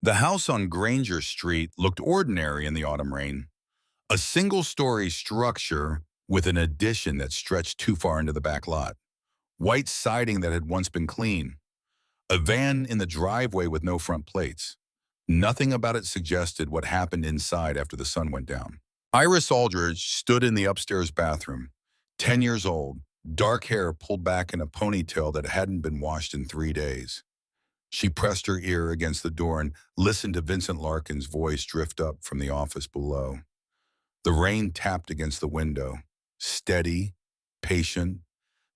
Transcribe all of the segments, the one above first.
The house on Granger Street looked ordinary in the autumn rain. A single-story structure with an addition that stretched too far into the back lot. White siding that had once been clean. A van in the driveway with no front plates. Nothing about it suggested what happened inside after the sun went down. Iris Aldridge stood in the upstairs bathroom, 10 years old, dark hair pulled back in a ponytail that hadn't been washed in 3 days. She pressed her ear against the door and listened to Vincent Larkin's voice drift up from the office below. The rain tapped against the window, steady, patient,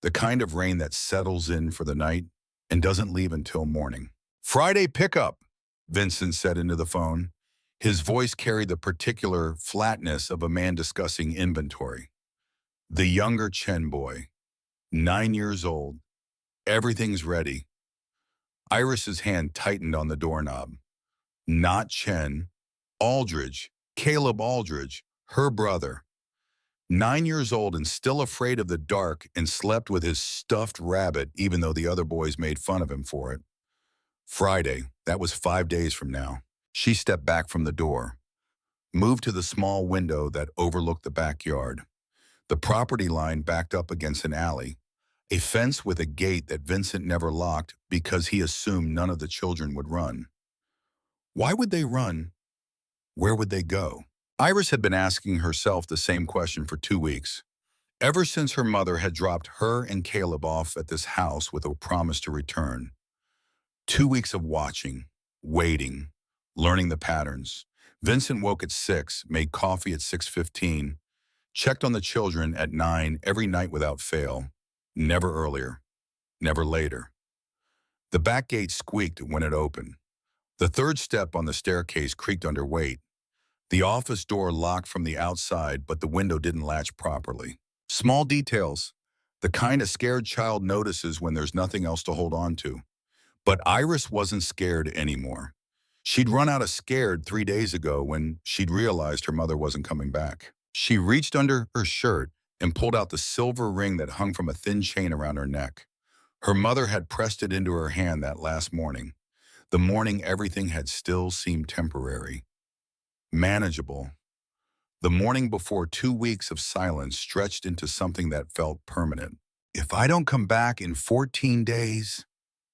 the kind of rain that settles in for the night and doesn't leave until morning. "Friday pickup," Vincent said into the phone. His voice carried the particular flatness of a man discussing inventory. The younger Chen boy, 9 years old. "Everything's ready." Iris's hand tightened on the doorknob. Not Chen. Aldridge, Caleb Aldridge, her brother. 9 years old and still afraid of the dark and slept with his stuffed rabbit even though the other boys made fun of him for it. Friday, that was 5 days from now. She stepped back from the door, moved to the small window that overlooked the backyard. The property line backed up against an alley, a fence with a gate that Vincent never locked because he assumed none of the children would run. Why would they run? Where would they go? Iris had been asking herself the same question for 2 weeks, ever since her mother had dropped her and Caleb off at this house with a promise to return. 2 weeks of watching, waiting, learning the patterns. Vincent woke at 6, made coffee at 6:15, checked on the children at 9 every night without fail. Never earlier, never later. The back gate squeaked when it opened. The third step on the staircase creaked under weight. The office door locked from the outside, but the window didn't latch properly. Small details, the kind a scared child notices when there's nothing else to hold on to. But Iris wasn't scared anymore. She'd run out of scared 3 days ago when she'd realized her mother wasn't coming back. She reached under her shirt and pulled out the silver ring that hung from a thin chain around her neck. Her mother had pressed it into her hand that last morning, the morning everything had still seemed temporary, manageable. The morning before 2 weeks of silence stretched into something that felt permanent. "If I don't come back in 14 days,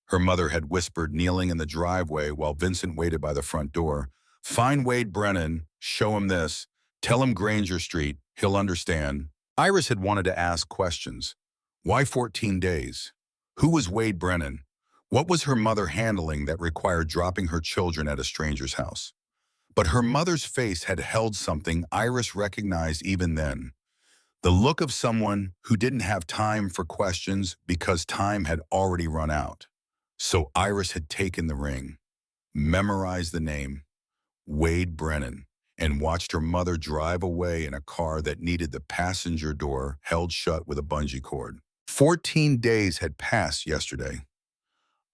her mother had whispered, kneeling in the driveway while Vincent waited by the front door. "Find Wade Brennan, show him this, tell him Granger Street, he'll understand." Iris had wanted to ask questions. Why 14 days? Who was Wade Brennan? What was her mother handling that required dropping her children at a stranger's house? But her mother's face had held something Iris recognized even then. The look of someone who didn't have time for questions because time had already run out. So Iris had taken the ring, memorized the name, Wade Brennan, and watched her mother drive away in a car that needed the passenger door held shut with a bungee cord. 14 days had passed yesterday.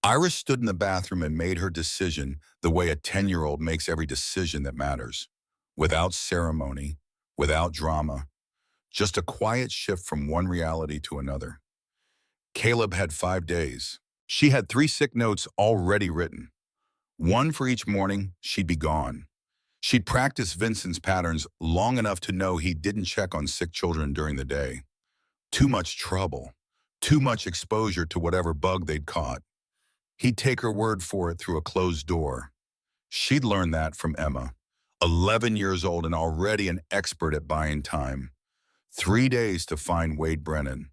Iris stood in the bathroom and made her decision the way a 10-year-old makes every decision that matters. Without ceremony, without drama, just a quiet shift from one reality to another. Caleb had 5 days. She had 3 sick notes already written. One for each morning she'd be gone. She'd practiced Vincent's patterns long enough to know he didn't check on sick children during the day. Too much trouble. Too much exposure to whatever bug they'd caught. He'd take her word for it through a closed door. She'd learned that from Emma, 11 years old and already an expert at buying time. 3 days to find Wade Brennan,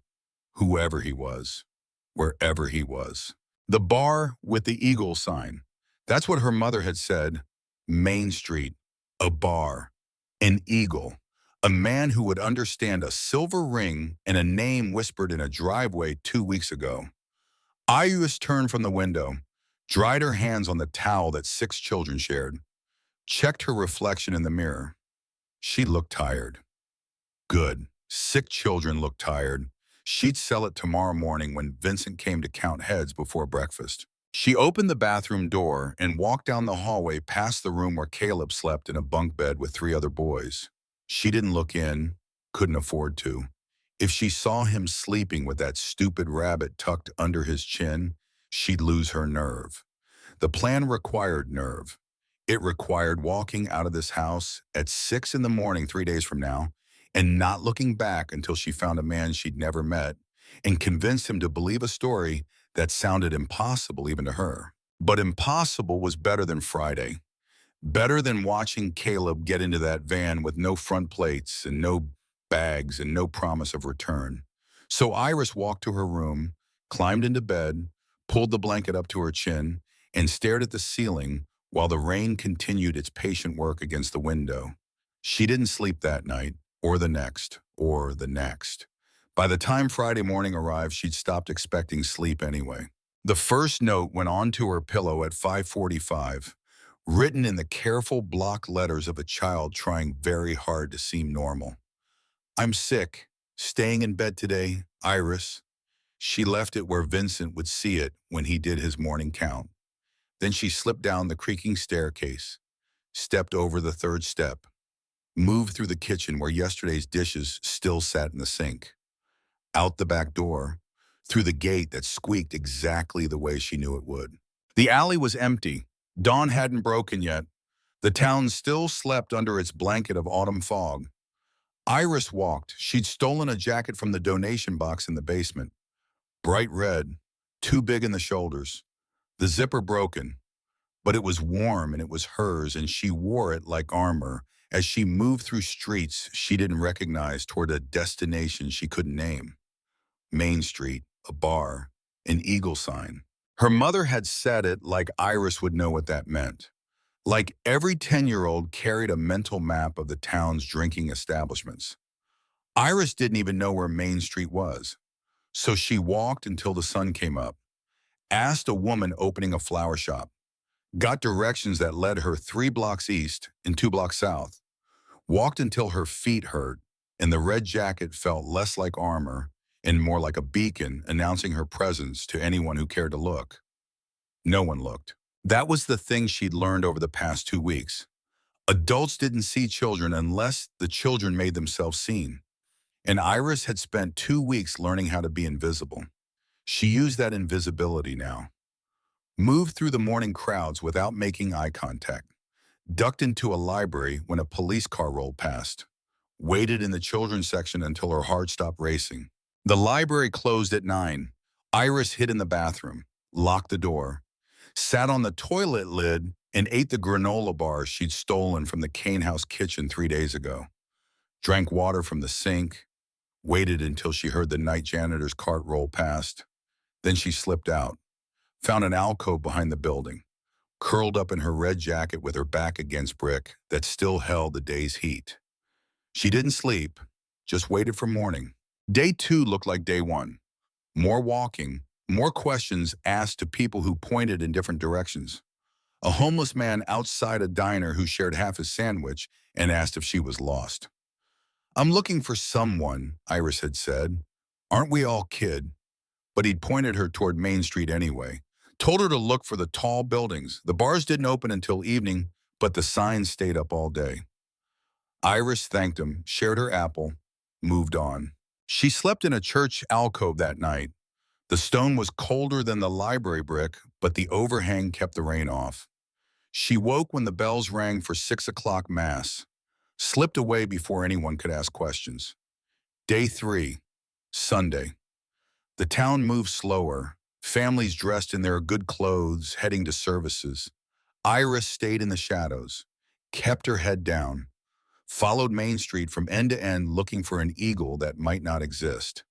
whoever he was, wherever he was. The bar with the eagle sign. That's what her mother had said. Main Street, a bar, an eagle, a man who would understand a silver ring and a name whispered in a driveway 2 weeks ago. Iris turned from the window, dried her hands on the towel that 6 children shared, checked her reflection in the mirror. She looked tired. Good. Sick children looked tired. She'd sell it tomorrow morning when Vincent came to count heads before breakfast. She opened the bathroom door and walked down the hallway past the room where Caleb slept in a bunk bed with 3 other boys. She didn't look in, couldn't afford to. If she saw him sleeping with that stupid rabbit tucked under his chin, she'd lose her nerve. The plan required nerve. It required walking out of this house at 6 in the morning 3 days from now and not looking back until she found a man she'd never met and convinced him to believe a story that sounded impossible even to her. But impossible was better than Friday. Better than watching Caleb get into that van with no front plates and no bags and no promise of return. So Iris walked to her room, climbed into bed, pulled the blanket up to her chin, and stared at the ceiling while the rain continued its patient work against the window. She didn't sleep that night, or the next, or the next. By the time Friday morning arrived, she'd stopped expecting sleep anyway. The first note went onto her pillow at 5:45, written in the careful block letters of a child trying very hard to seem normal. I'm sick. Staying in bed today, Iris. She left it where Vincent would see it when he did his morning count. Then she slipped down the creaking staircase, stepped over the third step, moved through the kitchen where yesterday's dishes still sat in the sink, out the back door, through the gate that squeaked exactly the way she knew it would. The alley was empty. Dawn hadn't broken yet. The town still slept under its blanket of autumn fog. Iris walked. She'd stolen a jacket from the donation box in the basement. Bright red, too big in the shoulders. The zipper broken, but it was warm and it was hers, and she wore it like armor as she moved through streets she didn't recognize toward a destination she couldn't name. Main Street, a bar, an eagle sign. Her mother had said it like Iris would know what that meant. Like every 10-year-old carried a mental map of the town's drinking establishments. Iris didn't even know where Main Street was, so she walked until the sun came up, asked a woman opening a flower shop, got directions that led her 3 blocks east and 2 blocks south, walked until her feet hurt and the red jacket felt less like armor and more like a beacon announcing her presence to anyone who cared to look. No one looked. That was the thing she'd learned over the past 2 weeks. Adults didn't see children unless the children made themselves seen. And Iris had spent 2 weeks learning how to be invisible. She used that invisibility now. Moved through the morning crowds without making eye contact. Ducked into a library when a police car rolled past. Waited in the children's section until her heart stopped racing. The library closed at 9. Iris hid in the bathroom, locked the door, sat on the toilet lid, and ate the granola bars she'd stolen from the Cane House kitchen 3 days ago. Drank water from the sink, waited until she heard the night janitor's cart roll past. Then she slipped out, found an alcove behind the building, curled up in her red jacket with her back against brick that still held the day's heat. She didn't sleep, just waited for morning. Day 2 looked like day 1. More walking, more questions asked to people who pointed in different directions. A homeless man outside a diner who shared half his sandwich and asked if she was lost. I'm looking for someone, Iris had said. Aren't we all, kid? But he'd pointed her toward Main Street anyway. Told her to look for the tall buildings. The bars didn't open until evening, but the signs stayed up all day. Iris thanked him, shared her apple, moved on. She slept in a church alcove that night. The stone was colder than the library brick, but the overhang kept the rain off. She woke when the bells rang for 6 o'clock mass, slipped away before anyone could ask questions. Day 3, Sunday. The town moved slower, families dressed in their good clothes heading to services. Iris stayed in the shadows, kept her head down, followed Main Street from end to end looking for an eagle that might not exist.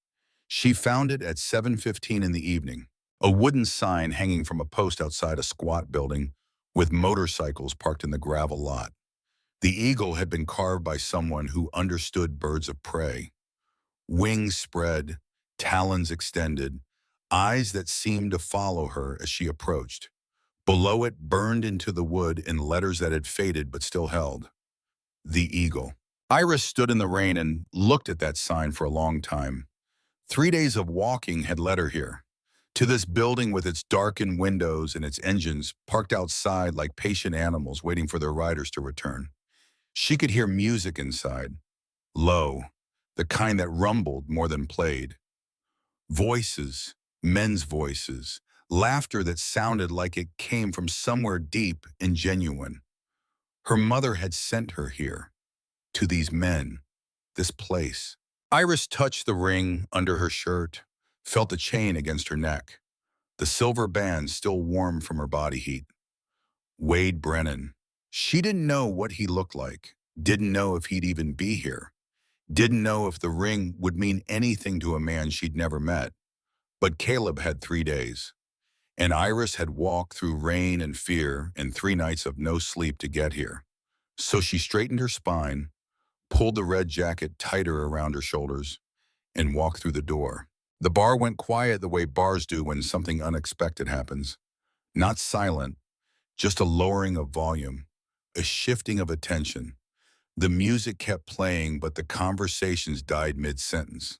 She found it at 7:15 in the evening, a wooden sign hanging from a post outside a squat building with motorcycles parked in the gravel lot. The eagle had been carved by someone who understood birds of prey. Wings spread, talons extended, eyes that seemed to follow her as she approached. Below it, burned into the wood in letters that had faded but still held. The eagle. Iris stood in the rain and looked at that sign for a long time. 3 days of walking had led her here, to this building with its darkened windows and its engines parked outside like patient animals waiting for their riders to return. She could hear music inside, low, the kind that rumbled more than played. Voices, men's voices, laughter that sounded like it came from somewhere deep and genuine. Her mother had sent her here, to these men, this place. Iris touched the ring under her shirt, felt the chain against her neck, the silver band still warm from her body heat. Wade Brennan. She didn't know what he looked like, didn't know if he'd even be here, didn't know if the ring would mean anything to a man she'd never met. But Caleb had 3 days, and Iris had walked through rain and fear and 3 nights of no sleep to get here. So she straightened her spine, pulled the red jacket tighter around her shoulders, and walked through the door. The bar went quiet the way bars do when something unexpected happens. Not silent, just a lowering of volume, a shifting of attention. The music kept playing, but the conversations died mid-sentence.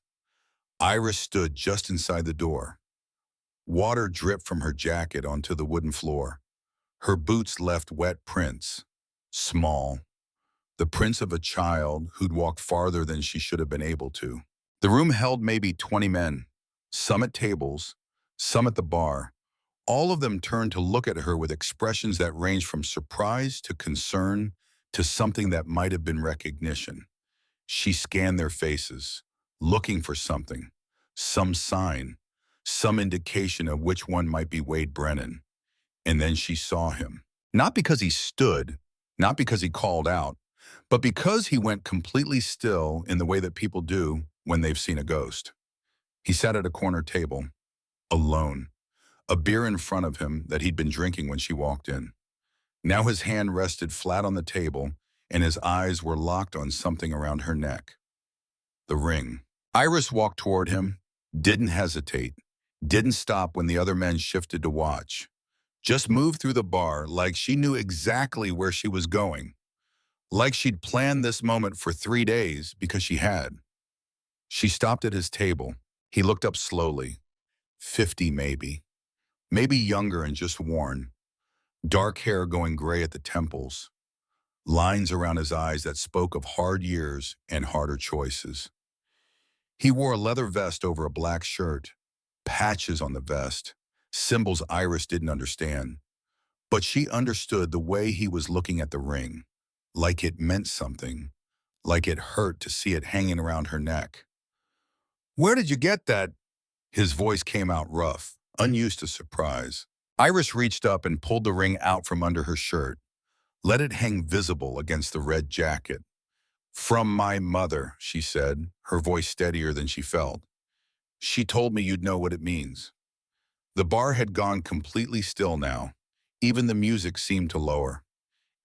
Iris stood just inside the door. Water dripped from her jacket onto the wooden floor. Her boots left wet prints, small, the prints of a child who'd walked farther than she should have been able to. The room held maybe 20 men, some at tables, some at the bar. All of them turned to look at her with expressions that ranged from surprise to concern to something that might have been recognition. She scanned their faces, looking for something, some sign, some indication of which one might be Wade Brennan. And then she saw him. Not because he stood, not because he called out, but because he went completely still in the way that people do when they've seen a ghost. He sat at a corner table, alone, a beer in front of him that he'd been drinking when she walked in. Now his hand rested flat on the table, and his eyes were locked on something around her neck. The ring. Iris walked toward him, didn't hesitate, didn't stop when the other men shifted to watch. Just moved through the bar like she knew exactly where she was going, like she'd planned this moment for 3 days because she had. She stopped at his table. He looked up slowly. 50 maybe. Maybe younger and just worn. Dark hair going gray at the temples. Lines around his eyes that spoke of hard years and harder choices. He wore a leather vest over a black shirt. Patches on the vest. Symbols Iris didn't understand. But she understood the way he was looking at the ring. Like it meant something. Like it hurt to see it hanging around her neck. "Where did you get that?" His voice came out rough, unused to surprise. Iris reached up and pulled the ring out from under her shirt, let it hang visible against the red jacket. "From my mother," she said, her voice steadier than she felt. "She told me you'd know what it means." The bar had gone completely still now. Even the music seemed to lower.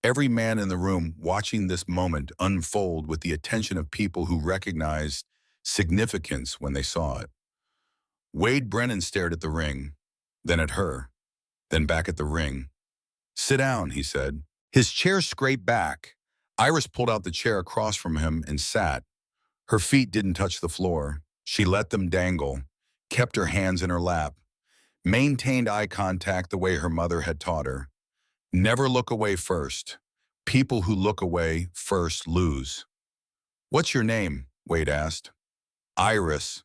Every man in the room watching this moment unfold with the attention of people who recognized significance when they saw it. Wade Brennan stared at the ring, then at her, then back at the ring. "Sit down," he said. His chair scraped back. Iris pulled out the chair across from him and sat. Her feet didn't touch the floor. She let them dangle, kept her hands in her lap, maintained eye contact the way her mother had taught her. Never look away first. People who look away first lose. "What's your name?" Wade asked. "Iris."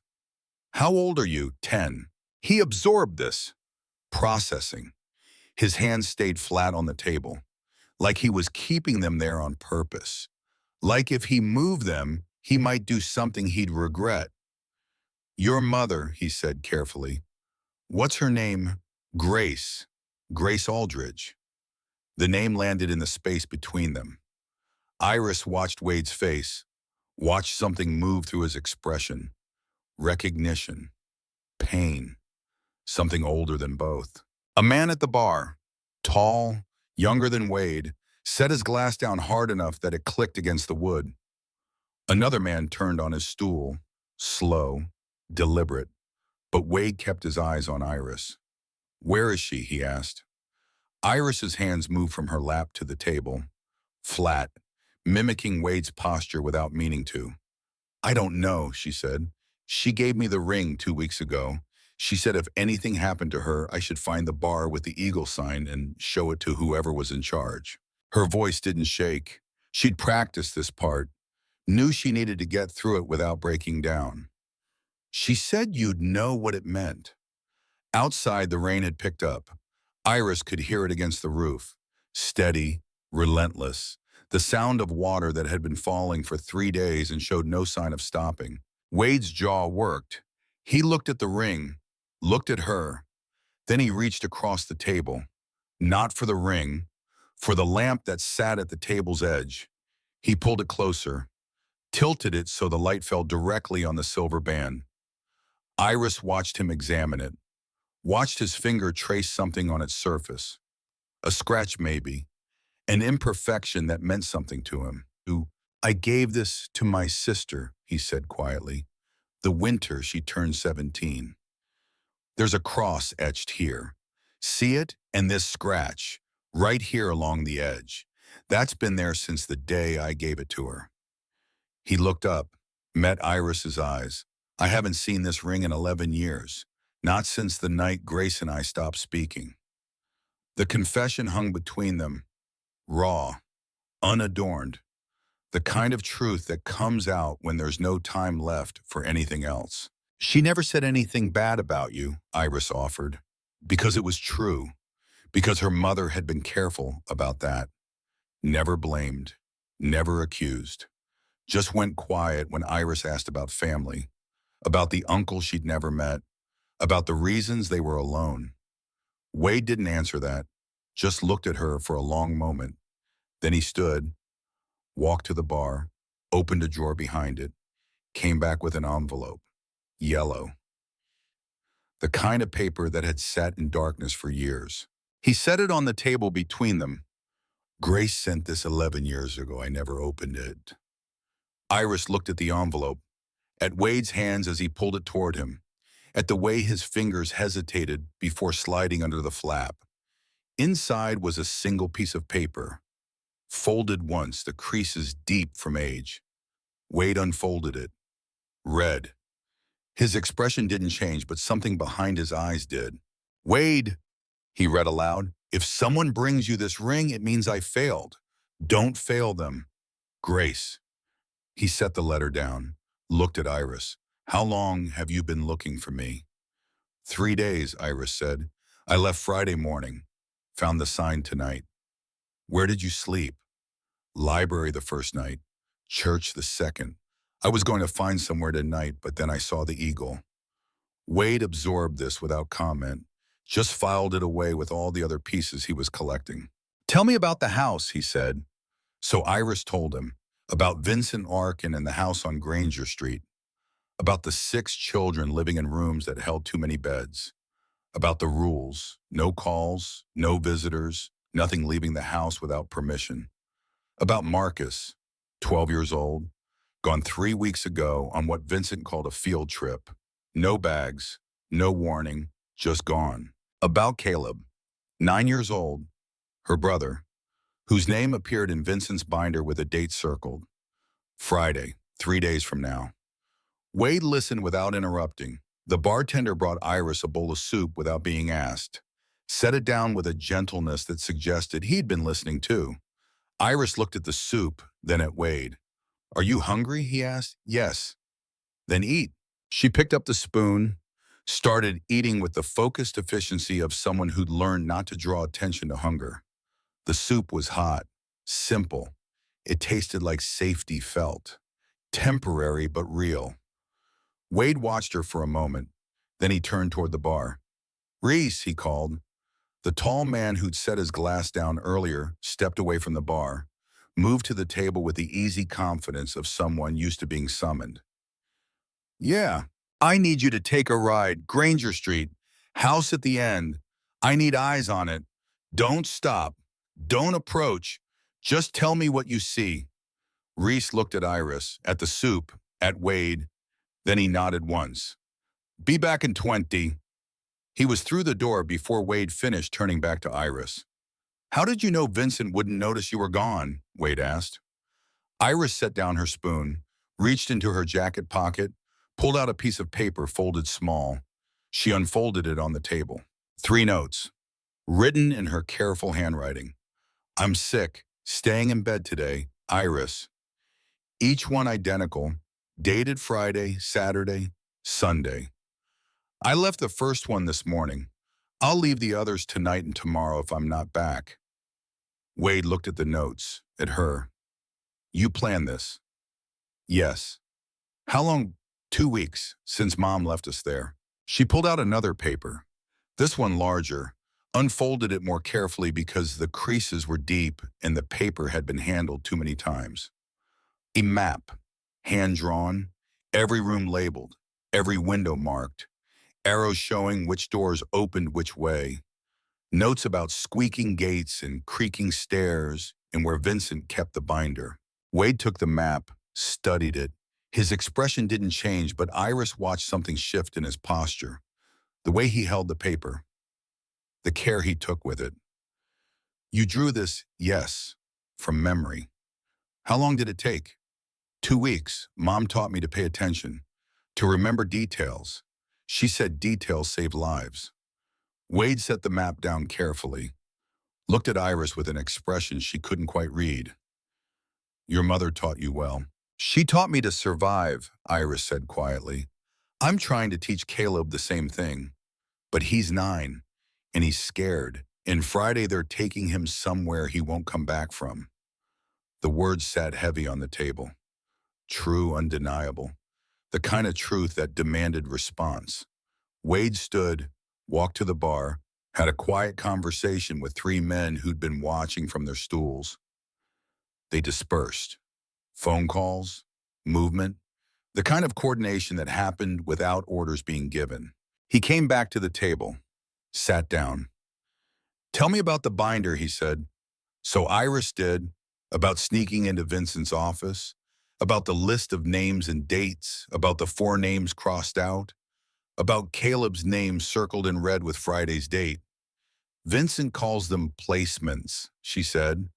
"How old are you?" 10. He absorbed this, processing. His hands stayed flat on the table, like he was keeping them there on purpose. Like if he moved them, he might do something he'd regret. "Your mother," he said carefully. "What's her name?" "Grace. Grace Aldridge." The name landed in the space between them. Iris watched Wade's face, watched something move through his expression. Recognition. Pain. Something older than both. A man at the bar, tall, younger than Wade, set his glass down hard enough that it clicked against the wood. Another man turned on his stool, slow, deliberate, but Wade kept his eyes on Iris. "Where is she?" he asked. Iris's hands moved from her lap to the table, flat, mimicking Wade's posture without meaning to. "I don't know," she said. "She gave me the ring 2 weeks ago. She said if anything happened to her, I should find the bar with the eagle sign and show it to whoever was in charge." Her voice didn't shake. She'd practiced this part, knew she needed to get through it without breaking down. "She said you'd know what it meant." Outside, the rain had picked up. Iris could hear it against the roof. Steady, relentless, The sound of water that had been falling for 3 days and showed no sign of stopping. Wade's jaw worked. He looked at the ring, looked at her. Then he reached across the table, not for the ring, for the lamp that sat at the table's edge. He pulled it closer, tilted it so the light fell directly on the silver band. Iris watched him examine it, watched his finger trace something on its surface. A scratch maybe, an imperfection that meant something to him. "I gave this to my sister," he said quietly, "the winter she turned 17. There's a cross etched here. See it? And this scratch, right here along the edge. That's been there since the day I gave it to her." He looked up, met Iris's eyes. "I haven't seen this ring in 11 years, not since the night Grace and I stopped speaking." The confession hung between them, raw, unadorned, the kind of truth that comes out when there's no time left for anything else. "She never said anything bad about you," Iris offered, because it was true, because her mother had been careful about that. Never blamed, never accused. Just went quiet when Iris asked about family, about the uncle she'd never met, about the reasons they were alone. Wade didn't answer that, just looked at her for a long moment. Then he stood, walked to the bar, opened a drawer behind it, came back with an envelope. Yellow. The kind of paper that had sat in darkness for years. He set it on the table between them. "Grace sent this 11 years ago. I never opened it." Iris looked at the envelope, at Wade's hands as he pulled it toward him, at the way his fingers hesitated before sliding under the flap. Inside was a single piece of paper, folded once, the creases deep from age. Wade unfolded it, read. His expression didn't change, but something behind his eyes did. "Wade," he read aloud, "if someone brings you this ring, it means I failed. Don't fail them. Grace." He set the letter down, looked at Iris. "How long have you been looking for me?" 3 days, Iris said. "I left Friday morning. Found the sign tonight." "Where did you sleep?" "Library the first night. Church the second. I was going to find somewhere tonight, but then I saw the eagle." Wade absorbed this without comment, just filed it away with all the other pieces he was collecting. "Tell me about the house," he said. So Iris told him about Vincent Arkin and the house on Granger Street, about the 6 children living in rooms that held too many beds, about the rules, no calls, no visitors, nothing leaving the house without permission, about Marcus, 12 years old, gone 3 weeks ago on what Vincent called a field trip. No bags, no warning, just gone. About Caleb, 9 years old, her brother, whose name appeared in Vincent's binder with a date circled. Friday, 3 days from now. Wade listened without interrupting. The bartender brought Iris a bowl of soup without being asked, set it down with a gentleness that suggested he'd been listening too. Iris looked at the soup, then at Wade. "Are you hungry?" he asked. "Yes." "Then eat." She picked up the spoon, started eating with the focused efficiency of someone who'd learned not to draw attention to hunger. The soup was hot, simple. It tasted like safety felt, temporary but real. Wade watched her for a moment, then he turned toward the bar. "Reese," he called. The tall man who'd set his glass down earlier stepped away from the bar, moved to the table with the easy confidence of someone used to being summoned. "Yeah, I need you to take a ride, Granger Street, house at the end. I need eyes on it. Don't stop. Don't approach. Just tell me what you see." Reese looked at Iris, at the soup, at Wade. Then he nodded once. "Be back in 20. He was through the door before Wade finished, turning back to Iris. "How did you know Vincent wouldn't notice you were gone?" Wade asked. Iris set down her spoon, reached into her jacket pocket, pulled out a piece of paper folded small. She unfolded it on the table. 3 notes, written in her careful handwriting. "I'm sick, staying in bed today, Iris." Each one identical, dated Friday, Saturday, Sunday. "I left the first one this morning. I'll leave the others tonight and tomorrow if I'm not back." Wade looked at the notes, at her. You planned this. Yes. How long? 2 weeks since Mom left us there. She pulled out another paper, this one larger, unfolded it more carefully because the creases were deep and the paper had been handled too many times. A map, hand-drawn, every room labeled, every window marked, arrows showing which doors opened which way, notes about squeaking gates and creaking stairs and where Vincent kept the binder. Wade took the map, studied it. His expression didn't change, but Iris watched something shift in his posture. The way he held the paper, the care he took with it. You drew this, yes, from memory. How long did it take? 2 weeks. Mom taught me to pay attention, to remember details. She said details save lives. Wade set the map down carefully, looked at Iris with an expression she couldn't quite read. Your mother taught you well. She taught me to survive, Iris said quietly. I'm trying to teach Caleb the same thing, but he's 9, and he's scared, and Friday they're taking him somewhere he won't come back from. The words sat heavy on the table. True, undeniable. The kind of truth that demanded response. Wade stood, walked to the bar, had a quiet conversation with 3 men who'd been watching from their stools. They dispersed. Phone calls, movement, the kind of coordination that happened without orders being given. He came back to the table, sat down. Tell me about the binder, he said. So Iris did, about sneaking into Vincent's office, about the list of names and dates, about the 4 names crossed out, about Caleb's name circled in red with Friday's date. Vincent calls them placements, she said.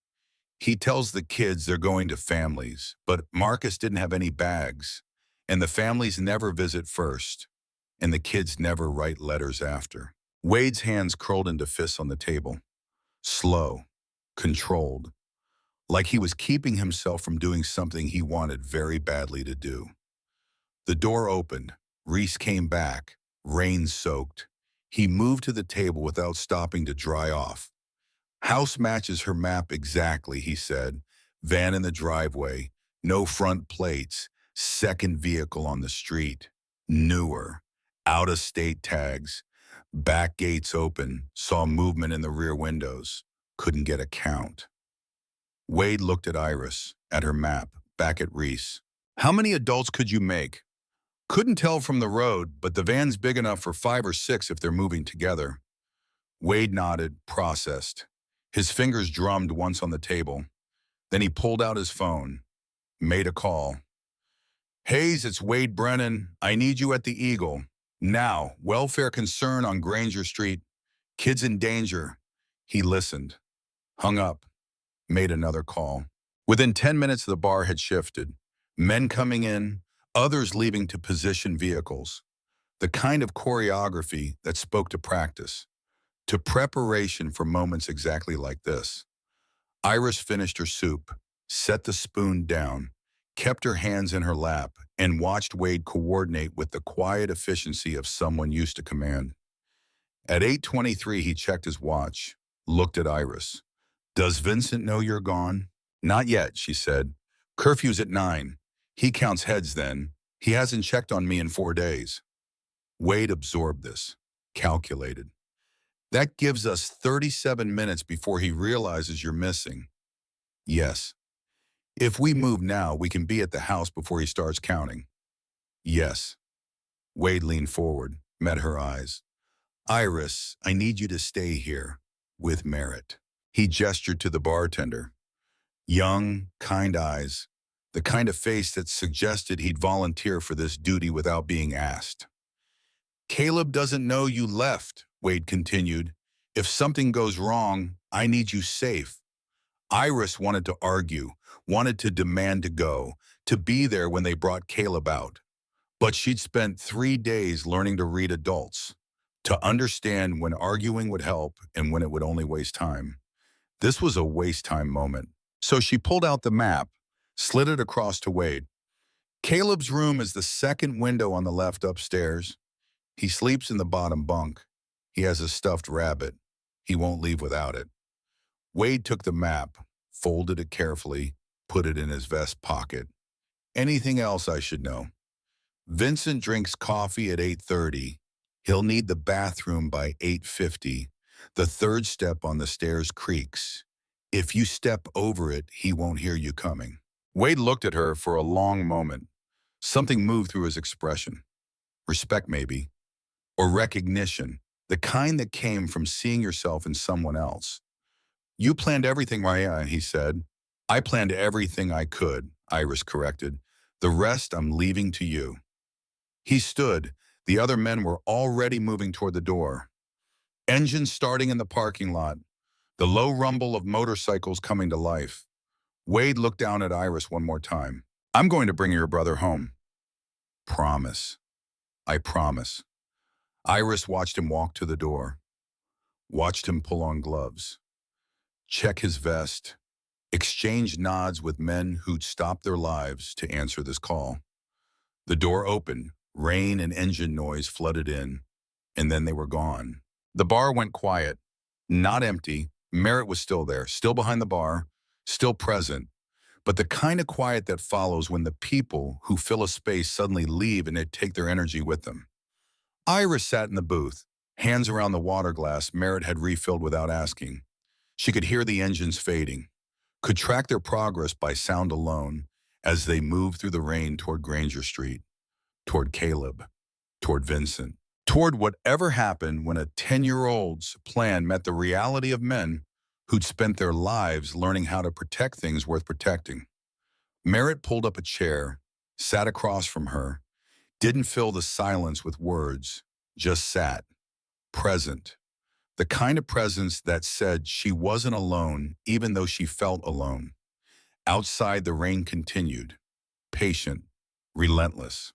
He tells the kids they're going to families, but Marcus didn't have any bags, and the families never visit first, and the kids never write letters after. Wade's hands curled into fists on the table, slow, controlled, like he was keeping himself from doing something he wanted very badly to do. The door opened. Reese came back, rain-soaked. He moved to the table without stopping to dry off. House matches her map exactly, he said. Van in the driveway, no front plates, second vehicle on the street. Newer, out-of-state tags. Back gates open, saw movement in the rear windows. Couldn't get a count. Wade looked at Iris, at her map, back at Reese. How many adults could you make? Couldn't tell from the road, but the van's big enough for 5 or 6 if they're moving together. Wade nodded, processed. His fingers drummed once on the table. Then he pulled out his phone, made a call. Hayes, it's Wade Brennan. I need you at the Eagle. Now, welfare concern on Granger Street. Kids in danger. He listened, hung up, made another call. Within 10 minutes, the bar had shifted. Men coming in, others leaving to position vehicles. The kind of choreography that spoke to practice, to preparation for moments exactly like this. Iris finished her soup, set the spoon down, kept her hands in her lap, and watched Wade coordinate with the quiet efficiency of someone used to command. At 8:23, he checked his watch, looked at Iris. Does Vincent know you're gone? Not yet, she said. Curfew's at 9. He counts heads then. He hasn't checked on me in 4 days. Wade absorbed this, calculated. That gives us 37 minutes before he realizes you're missing. Yes. If we move now, we can be at the house before he starts counting. Yes. Wade leaned forward, met her eyes. Iris, I need you to stay here, with merit. He gestured to the bartender. Young, kind eyes, the kind of face that suggested he'd volunteer for this duty without being asked. Caleb doesn't know you left, Wade continued. If something goes wrong, I need you safe. Iris wanted to argue, wanted to demand to go, to be there when they brought Caleb out. But she'd spent 3 days learning to read adults, to understand when arguing would help and when it would only waste time. This was a waste time moment. So she pulled out the map, slid it across to Wade. Caleb's room is the second window on the left upstairs. He sleeps in the bottom bunk. He has a stuffed rabbit. He won't leave without it. Wade took the map, folded it carefully, put it in his vest pocket. Anything else I should know? Vincent drinks coffee at 8:30. He'll need the bathroom by 8:50. The third step on the stairs creaks. If you step over it, he won't hear you coming. Wade looked at her for a long moment. Something moved through his expression. Respect, maybe, or recognition, the kind that came from seeing yourself in someone else. You planned everything, Raya, he said. I planned everything I could, Iris corrected. The rest I'm leaving to you. He stood. The other men were already moving toward the door. Engines starting in the parking lot. The low rumble of motorcycles coming to life. Wade looked down at Iris one more time. I'm going to bring your brother home. Promise. I promise. Iris watched him walk to the door. Watched him pull on gloves. Check his vest. Exchange nods with men who'd stopped their lives to answer this call. The door opened. Rain and engine noise flooded in, and then they were gone. The bar went quiet. Not empty. Merritt was still there, still behind the bar, still present. But the kind of quiet that follows when the people who fill a space suddenly leave and they take their energy with them. Iris sat in the booth, hands around the water glass Merritt had refilled without asking. She could hear the engines fading, could track their progress by sound alone as they moved through the rain toward Granger Street, toward Caleb, toward Vincent, toward whatever happened when a 10-year-old's plan met the reality of men who'd spent their lives learning how to protect things worth protecting. Merritt pulled up a chair, sat across from her, didn't fill the silence with words, just sat, present. The kind of presence that said she wasn't alone even though she felt alone. Outside, the rain continued, patient, relentless.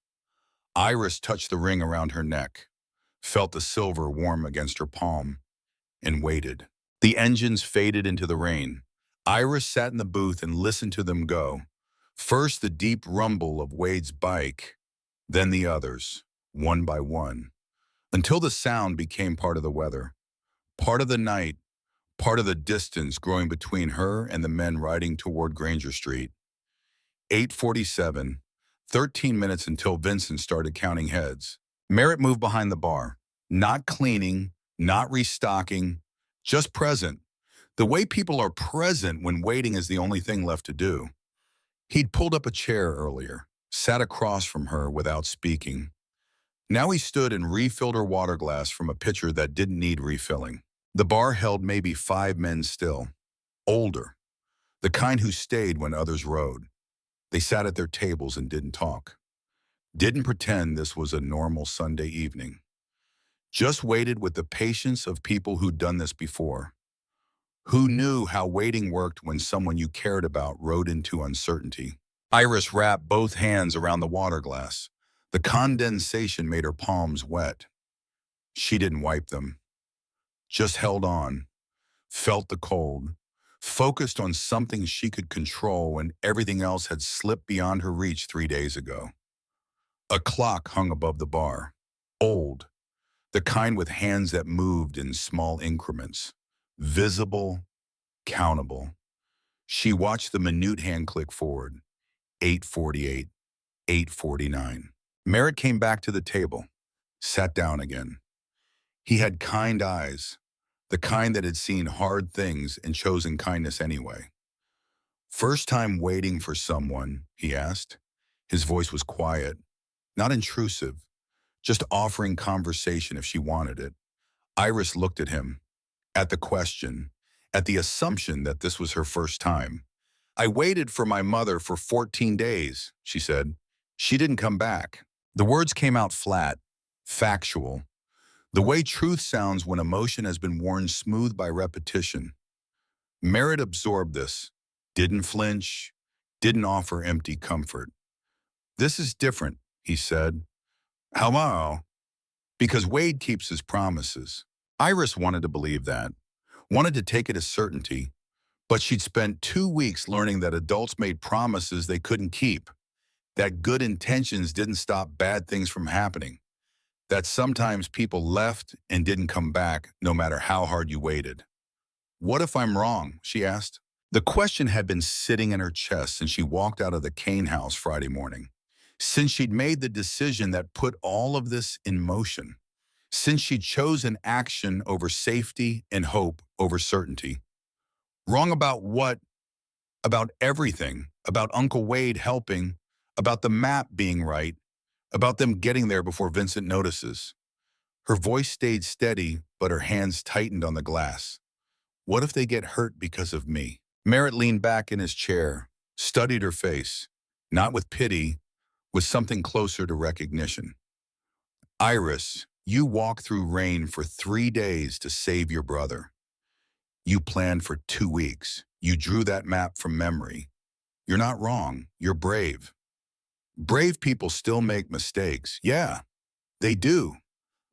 Iris touched the ring around her neck, felt the silver warm against her palm, and waited. The engines faded into the rain. Iris sat in the booth and listened to them go. First the deep rumble of Wade's bike, then the others, one by one, until the sound became part of the weather, part of the night, part of the distance growing between her and the men riding toward Granger Street. 8:47, 13 minutes until Vincent started counting heads. Merritt moved behind the bar, not cleaning, not restocking, just present. The way people are present when waiting is the only thing left to do. He'd pulled up a chair earlier, sat across from her without speaking. Now he stood and refilled her water glass from a pitcher that didn't need refilling. The bar held maybe 5 men still, older, the kind who stayed when others rode. They sat at their tables and didn't talk. Didn't pretend this was a normal Sunday evening. Just waited with the patience of people who'd done this before. Who knew how waiting worked when someone you cared about rode into uncertainty. Iris wrapped both hands around the water glass. The condensation made her palms wet. She didn't wipe them. Just held on, felt the cold, focused on something she could control when everything else had slipped beyond her reach 3 days ago. A clock hung above the bar, old, the kind with hands that moved in small increments, visible, countable. She watched the minute hand click forward, 8:48, 8:49. Merritt came back to the table, sat down again. He had kind eyes, the kind that had seen hard things and chosen kindness anyway. First time waiting for someone, he asked. His voice was quiet, not intrusive, just offering conversation if she wanted it. Iris looked at him, at the question, at the assumption that this was her first time. I waited for my mother for 14 days, she said. She didn't come back. The words came out flat, factual, the way truth sounds when emotion has been worn smooth by repetition. Merritt absorbed this, didn't flinch, didn't offer empty comfort. This is different, he said. How? Because Wade keeps his promises. Iris wanted to believe that, wanted to take it as certainty, but she'd spent 2 weeks learning that adults made promises they couldn't keep, that good intentions didn't stop bad things from happening, that sometimes people left and didn't come back no matter how hard you waited. What if I'm wrong? She asked. The question had been sitting in her chest since she walked out of the Kane house Friday morning, since she'd made the decision that put all of this in motion, since she'd chosen action over safety and hope over certainty. Wrong about what? About everything, about Uncle Wade helping, about the map being right, about them getting there before Vincent notices. Her voice stayed steady, but her hands tightened on the glass. What if they get hurt because of me? Merritt leaned back in his chair, studied her face, not with pity, with something closer to recognition. Iris, you walked through rain for 3 days to save your brother. You planned for 2 weeks. You drew that map from memory. You're not wrong. You're brave. Brave people still make mistakes. Yeah, they do.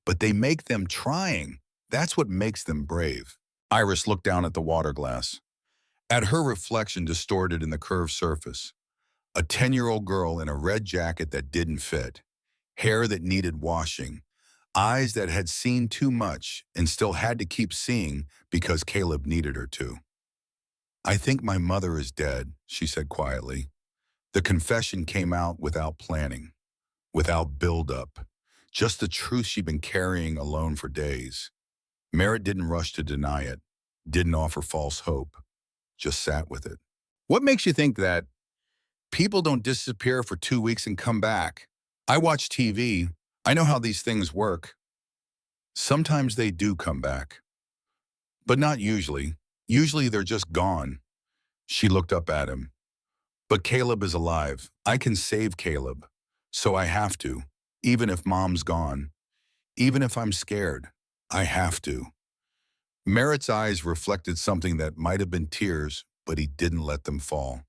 But they make them trying. That's what makes them brave. Iris looked down at the water glass, at her reflection distorted in the curved surface. A 10-year-old girl in a red jacket that didn't fit, hair that needed washing, eyes that had seen too much and still had to keep seeing because Caleb needed her to. I think my mother is dead, she said quietly. The confession came out without planning, without build-up, just the truth she'd been carrying alone for days. Merritt didn't rush to deny it, didn't offer false hope, just sat with it. What makes you think that people don't disappear for 2 weeks and come back? I watch TV. I know how these things work. Sometimes they do come back, but not usually. Usually they're just gone. She looked up at him. But Caleb is alive. I can save Caleb. So I have to, even if Mom's gone, even if I'm scared. I have to. Merritt's eyes reflected something that might have been tears, but he didn't let them fall.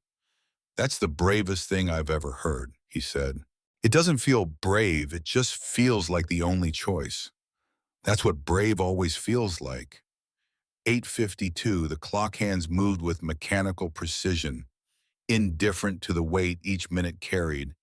That's the bravest thing I've ever heard, he said. It doesn't feel brave, it just feels like the only choice. That's what brave always feels like. 8:52, the clock hands moved with mechanical precision, indifferent to the weight each minute carried,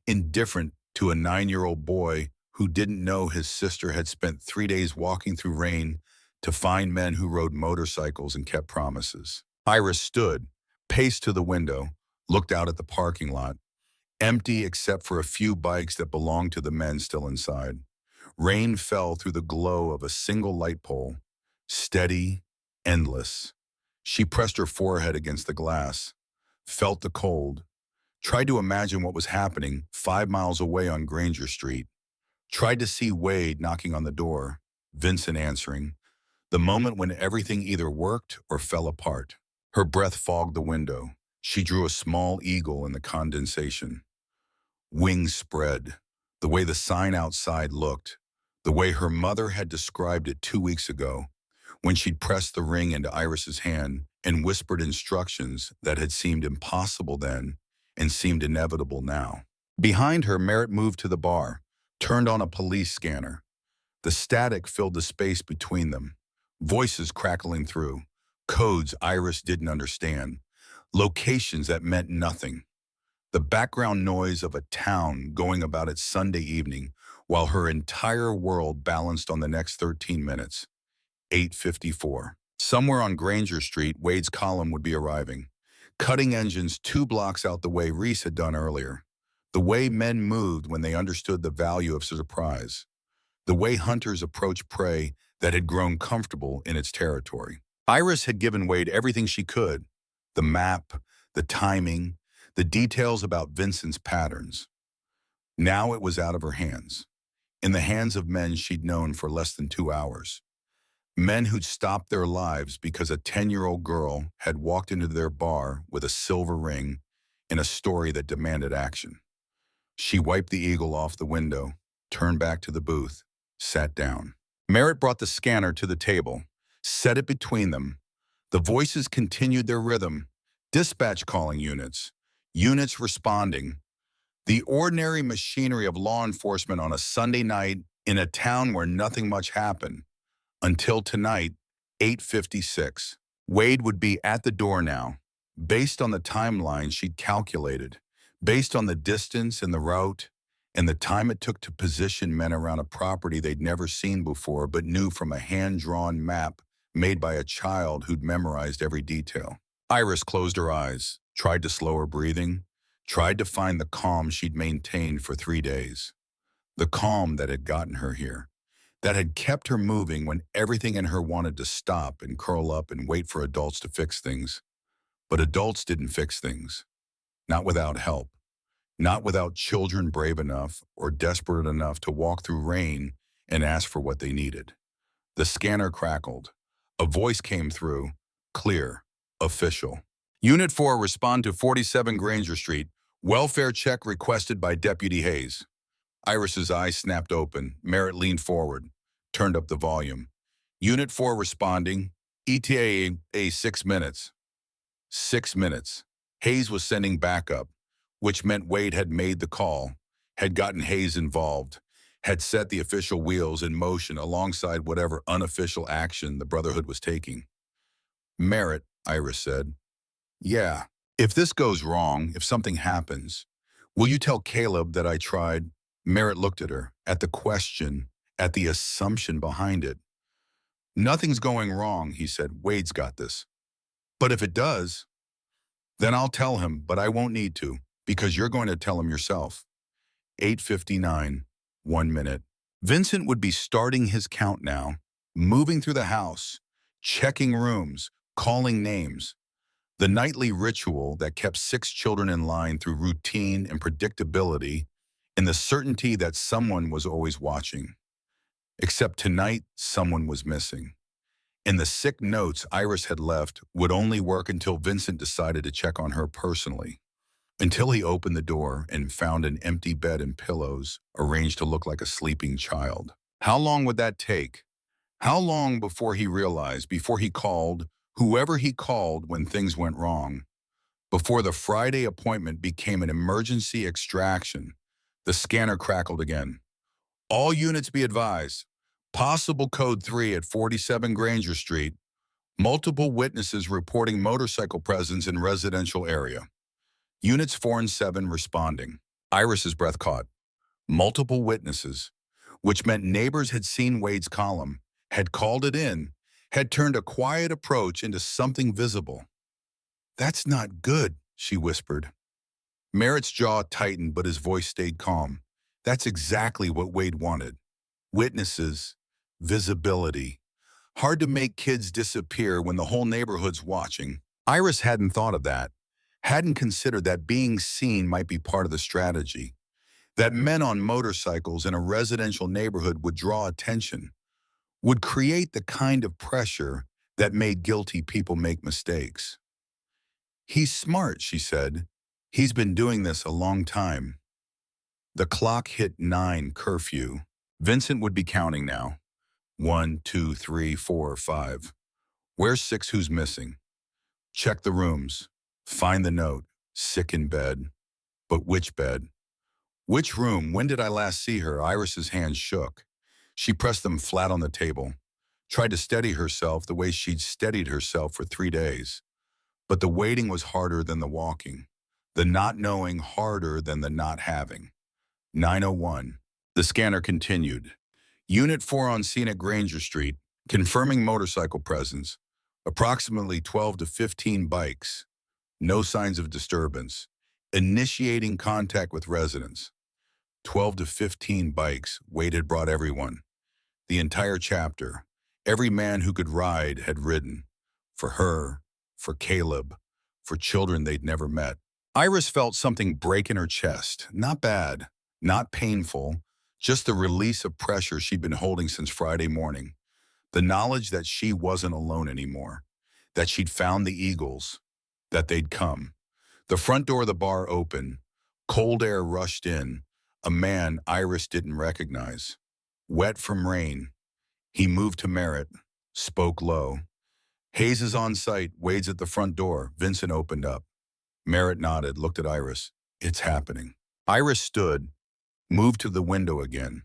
indifferent to a 9-year-old boy who didn't know his sister had spent 3 days walking through rain to find men who rode motorcycles and kept promises. Iris stood, paced to the window, looked out at the parking lot, empty except for a few bikes that belonged to the men still inside. Rain fell through the glow of a single light pole, steady, endless. She pressed her forehead against the glass, felt the cold, tried to imagine what was happening 5 miles away on Granger Street, tried to see Wade knocking on the door, Vincent answering, the moment when everything either worked or fell apart. Her breath fogged the window. She drew a small eagle in the condensation. Wings spread, the way the sign outside looked, the way her mother had described it 2 weeks ago, when she'd pressed the ring into Iris's hand and whispered instructions that had seemed impossible then and seemed inevitable now. Behind her, Merritt moved to the bar, turned on a police scanner. The static filled the space between them, voices crackling through, codes Iris didn't understand, locations that meant nothing. The background noise of a town going about its Sunday evening while her entire world balanced on the next 13 minutes. 8:54. Somewhere on Granger Street, Wade's column would be arriving, cutting engines 2 blocks out the way Reese had done earlier. The way men moved when they understood the value of surprise. The way hunters approached prey that had grown comfortable in its territory. Iris had given Wade everything she could, the map, the timing, the details about Vincent's patterns. Now it was out of her hands, in the hands of men she'd known for less than 2 hours. Men who'd stopped their lives because a 10-year-old girl had walked into their bar with a silver ring in a story that demanded action. She wiped the eagle off the window, turned back to the booth, sat down. Merritt brought the scanner to the table, set it between them. The voices continued their rhythm. Dispatch calling units, units responding. The ordinary machinery of law enforcement on a Sunday night in a town where nothing much happened. Until tonight, 8:56. Wade would be at the door now, based on the timeline she'd calculated, based on the distance and the route, and the time it took to position men around a property they'd never seen before but knew from a hand-drawn map made by a child who'd memorized every detail. Iris closed her eyes, tried to slow her breathing, tried to find the calm she'd maintained for 3 days. The calm that had gotten her here, that had kept her moving when everything in her wanted to stop and curl up and wait for adults to fix things. But adults didn't fix things, not without help, not without children brave enough or desperate enough to walk through rain and ask for what they needed. The scanner crackled. A voice came through, clear, official. Unit 4, respond to 47 Granger Street. Welfare check requested by Deputy Hayes. Iris's eyes snapped open. Merritt leaned forward, turned up the volume. Unit 4 responding. ETA 6 minutes. 6 minutes. Hayes was sending backup, which meant Wade had made the call, had gotten Hayes involved, had set the official wheels in motion alongside whatever unofficial action the Brotherhood was taking. Merritt, Iris said. Yeah, if this goes wrong, if something happens, will you tell Caleb that I tried? Merritt looked at her, at the question, at the assumption behind it. Nothing's going wrong, he said. Wade's got this. But if it does, then I'll tell him, but I won't need to, because you're going to tell him yourself. 8:59, 1 minute. Vincent would be starting his count now, moving through the house, checking rooms, calling names. The nightly ritual that kept 6 children in line through routine and predictability, and the certainty that someone was always watching. Except tonight, someone was missing. And the sick notes Iris had left would only work until Vincent decided to check on her personally. Until he opened the door and found an empty bed and pillows arranged to look like a sleeping child. How long would that take? How long before he realized, before he called, whoever he called when things went wrong? Before the Friday appointment became an emergency extraction, the scanner crackled again. All units be advised. Possible code 3 at 47 Granger Street. Multiple witnesses reporting motorcycle presence in residential area. Units 4 and 7 responding. Iris's breath caught. Multiple witnesses, which meant neighbors had seen Wade's column, had called it in, had turned a quiet approach into something visible. That's not good, she whispered. Merritt's jaw tightened, but his voice stayed calm. That's exactly what Wade wanted. Witnesses, visibility. Hard to make kids disappear when the whole neighborhood's watching. Iris hadn't thought of that, hadn't considered that being seen might be part of the strategy. That men on motorcycles in a residential neighborhood would draw attention, would create the kind of pressure that made guilty people make mistakes. He's smart, she said. He's been doing this a long time. The clock hit 9 curfew. Vincent would be counting now. 1, 2, 3, 4, 5. Where's 6? Who's missing? Check the rooms. Find the note. Sick in bed. But which bed? Which room? When did I last see her? Iris's hands shook. She pressed them flat on the table, tried to steady herself the way she'd steadied herself for 3 days. But the waiting was harder than the walking, the not knowing harder than the not having. 9:01. The scanner continued. Unit 4 on scene at Granger Street, confirming motorcycle presence. Approximately 12 to 15 bikes. No signs of disturbance. Initiating contact with residents. 12 to 15 bikes. Wade had brought everyone. The entire chapter. Every man who could ride had ridden. For her, for Caleb, for children they'd never met. Iris felt something break in her chest. Not bad, not painful, just the release of pressure she'd been holding since Friday morning. The knowledge that she wasn't alone anymore, that she'd found the eagles, that they'd come. The front door of the bar opened. Cold air rushed in. A man Iris didn't recognize. Wet from rain. He moved to Merritt, spoke low. Hayes is on site. Wade's at the front door. Vincent opened up. Merritt nodded, looked at Iris. It's happening. Iris stood, moved to the window again,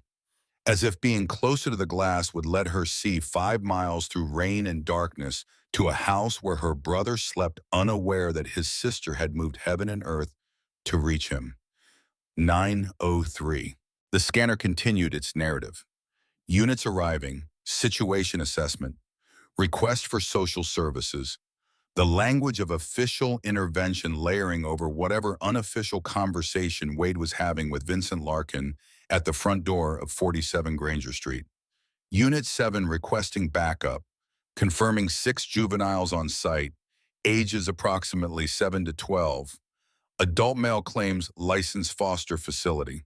as if being closer to the glass would let her see 5 miles through rain and darkness to a house where her brother slept, unaware that his sister had moved heaven and earth to reach him. 9:03. The scanner continued its narrative. Units arriving, situation assessment, request for social services, The language of official intervention layering over whatever unofficial conversation Wade was having with Vincent Larkin at the front door of 47 Granger Street. Unit 7 requesting backup, confirming 6 juveniles on site, ages approximately 7 to 12. Adult male claims licensed foster facility.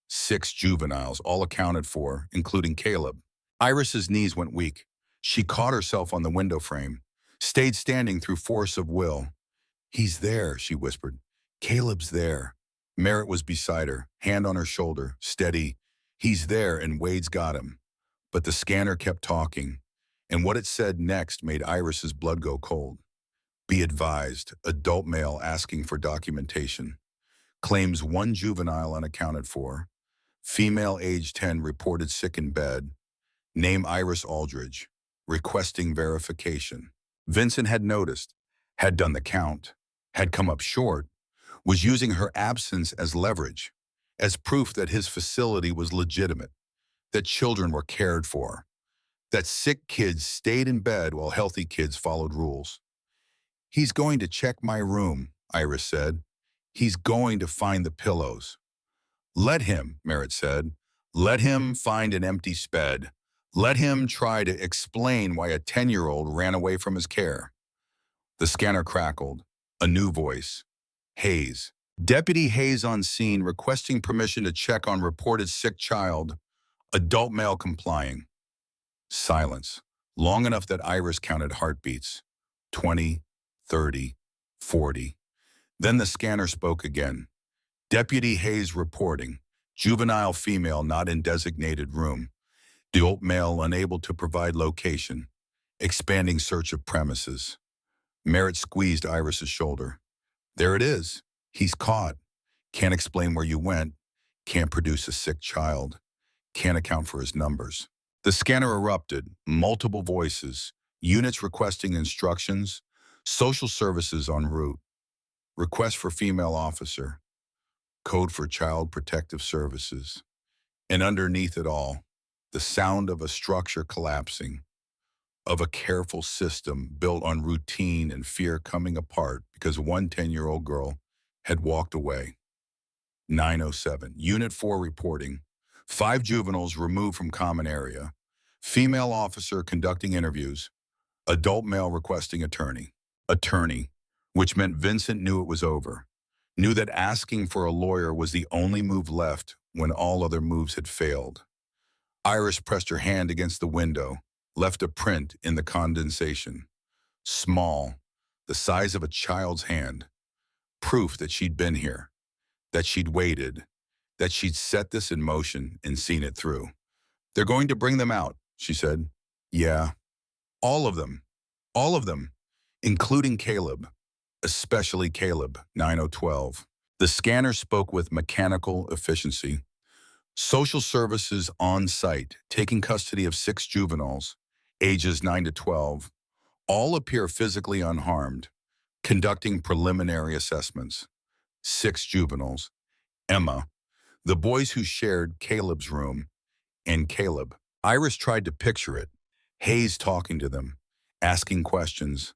6 juveniles, all accounted for, including Caleb. Iris's knees went weak. She caught herself on the window frame, stayed standing through force of will. "He's there," she whispered. "Caleb's there." Merritt was beside her, hand on her shoulder, steady. "He's there, and Wade's got him." But the scanner kept talking, and what it said next made Iris's blood go cold. "Be advised, adult male asking for documentation. Claims 1 juvenile unaccounted for. Female age 10 reported sick in bed. Name Iris Aldridge. Requesting verification." Vincent had noticed, had done the count, had come up short, was using her absence as leverage, as proof that his facility was legitimate, that children were cared for, that sick kids stayed in bed while healthy kids followed rules. "He's going to check my room," Iris said. "He's going to find the pillows." "Let him," Merritt said. "Let him find an empty sped. Let him try to explain why a 10-year-old ran away from his care." The scanner crackled. A new voice. Hayes. Deputy Hayes on scene requesting permission to check on reported sick child. Adult male complying. Silence. Long enough that Iris counted heartbeats. 20, 30, 40. Then the scanner spoke again. Deputy Hayes reporting. Juvenile female not in designated room. Adult male unable to provide location. Expanding search of premises. Merritt squeezed Iris's shoulder. "There it is. He's caught. Can't explain where you went. Can't produce a sick child. Can't account for his numbers." The scanner erupted. Multiple voices. Units requesting instructions. Social services en route. Request for female officer. Code for Child Protective Services. And underneath it all, the sound of a structure collapsing, of a careful system built on routine and fear coming apart because one 10-year-old girl had walked away. 9:07, Unit 4 reporting. 5 juveniles removed from common area. Female officer conducting interviews. Adult male requesting attorney. Attorney, which meant Vincent knew it was over. Knew that asking for a lawyer was the only move left when all other moves had failed. Iris pressed her hand against the window, left a print in the condensation. Small, the size of a child's hand. Proof that she'd been here, that she'd waited, that she'd set this in motion and seen it through. "They're going to bring them out," she said. "Yeah, all of them, including Caleb, especially Caleb." 9:12. The scanner spoke with mechanical efficiency. Social services on site, taking custody of 6 juveniles, ages 9 to 12, all appear physically unharmed, conducting preliminary assessments. 6 juveniles. Emma, the boys who shared Caleb's room, and Caleb. Iris tried to picture it. Hayes talking to them, asking questions.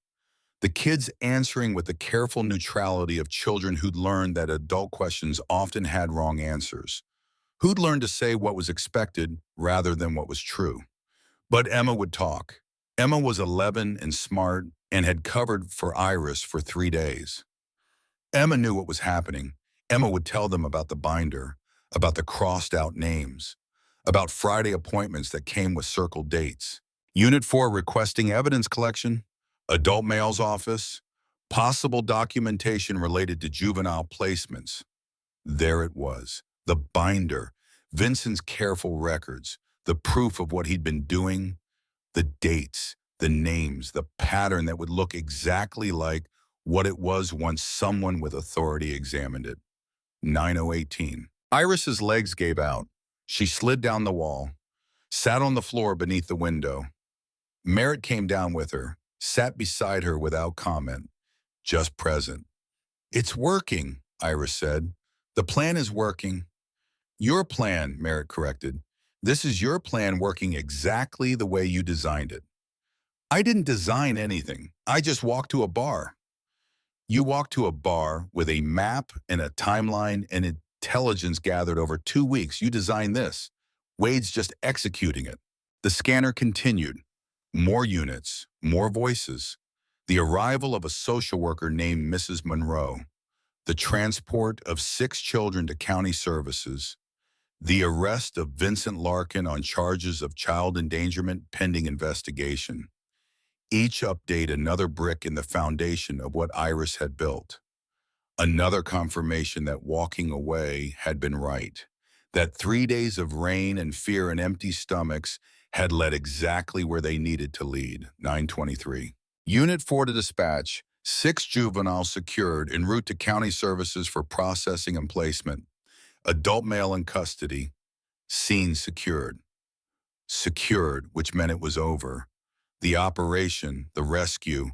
The kids answering with the careful neutrality of children who'd learned that adult questions often had wrong answers. Who'd learned to say what was expected rather than what was true. But Emma would talk. Emma was 11 and smart and had covered for Iris for 3 days. Emma knew what was happening. Emma would tell them about the binder, about the crossed-out names, about Friday appointments that came with circled dates. Unit 4 requesting evidence collection, adult male's office, possible documentation related to juvenile placements. There it was, the binder, Vincent's careful records, the proof of what he'd been doing, the dates, the names, the pattern that would look exactly like what it was once someone with authority examined it. 9:18. Iris's legs gave out. She slid down the wall, sat on the floor beneath the window. Merritt came down with her, sat beside her without comment, just present. "It's working," Iris said. "The plan is working." "Your plan," Merritt corrected. "This is your plan working exactly the way you designed it." I didn't design anything. I just walked to a bar. You walked to a bar with a map and a timeline and intelligence gathered over 2 weeks. You designed this. Wade's just executing it. The scanner continued. More units, more voices. The arrival of a social worker named Mrs. Monroe. The transport of 6 children to county services. The arrest of Vincent Larkin on charges of child endangerment pending investigation. Each update another brick in the foundation of what Iris had built. Another confirmation that walking away had been right. That 3 days of rain and fear and empty stomachs had led exactly where they needed to lead. 923. Unit 4 to dispatch. 6 juveniles secured en route to county services for processing and placement. Adult male in custody. Scene secured. Secured, which meant it was over. The operation, the rescue,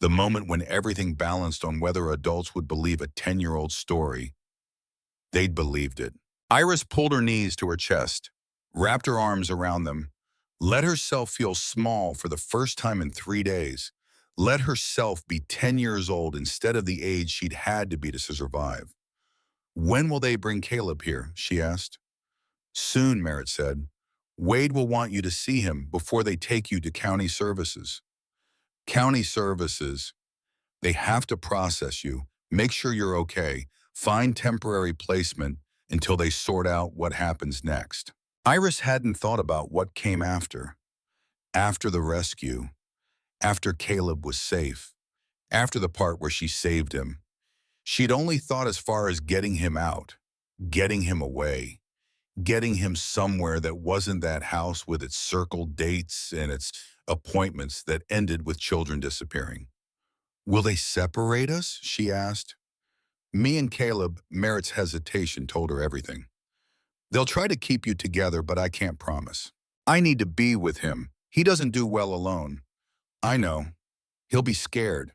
the moment when everything balanced on whether adults would believe a 10-year-old story. They'd believed it. Iris pulled her knees to her chest, wrapped her arms around them, let herself feel small for the first time in 3 days, let herself be 10 years old instead of the age she'd had to be to survive. When will they bring Caleb here? She asked. Soon, Merritt said. Wade will want you to see him before they take you to county services. County services, they have to process you, make sure you're okay, find temporary placement until they sort out what happens next. Iris hadn't thought about what came after. After the rescue, after Caleb was safe, after the part where she saved him. She'd only thought as far as getting him out, getting him away, getting him somewhere that wasn't that house with its circled dates and its appointments that ended with children disappearing. Will they separate us? She asked. Me and Caleb, Merritt's hesitation told her everything. They'll try to keep you together, but I can't promise. I need to be with him. He doesn't do well alone. I know. He'll be scared.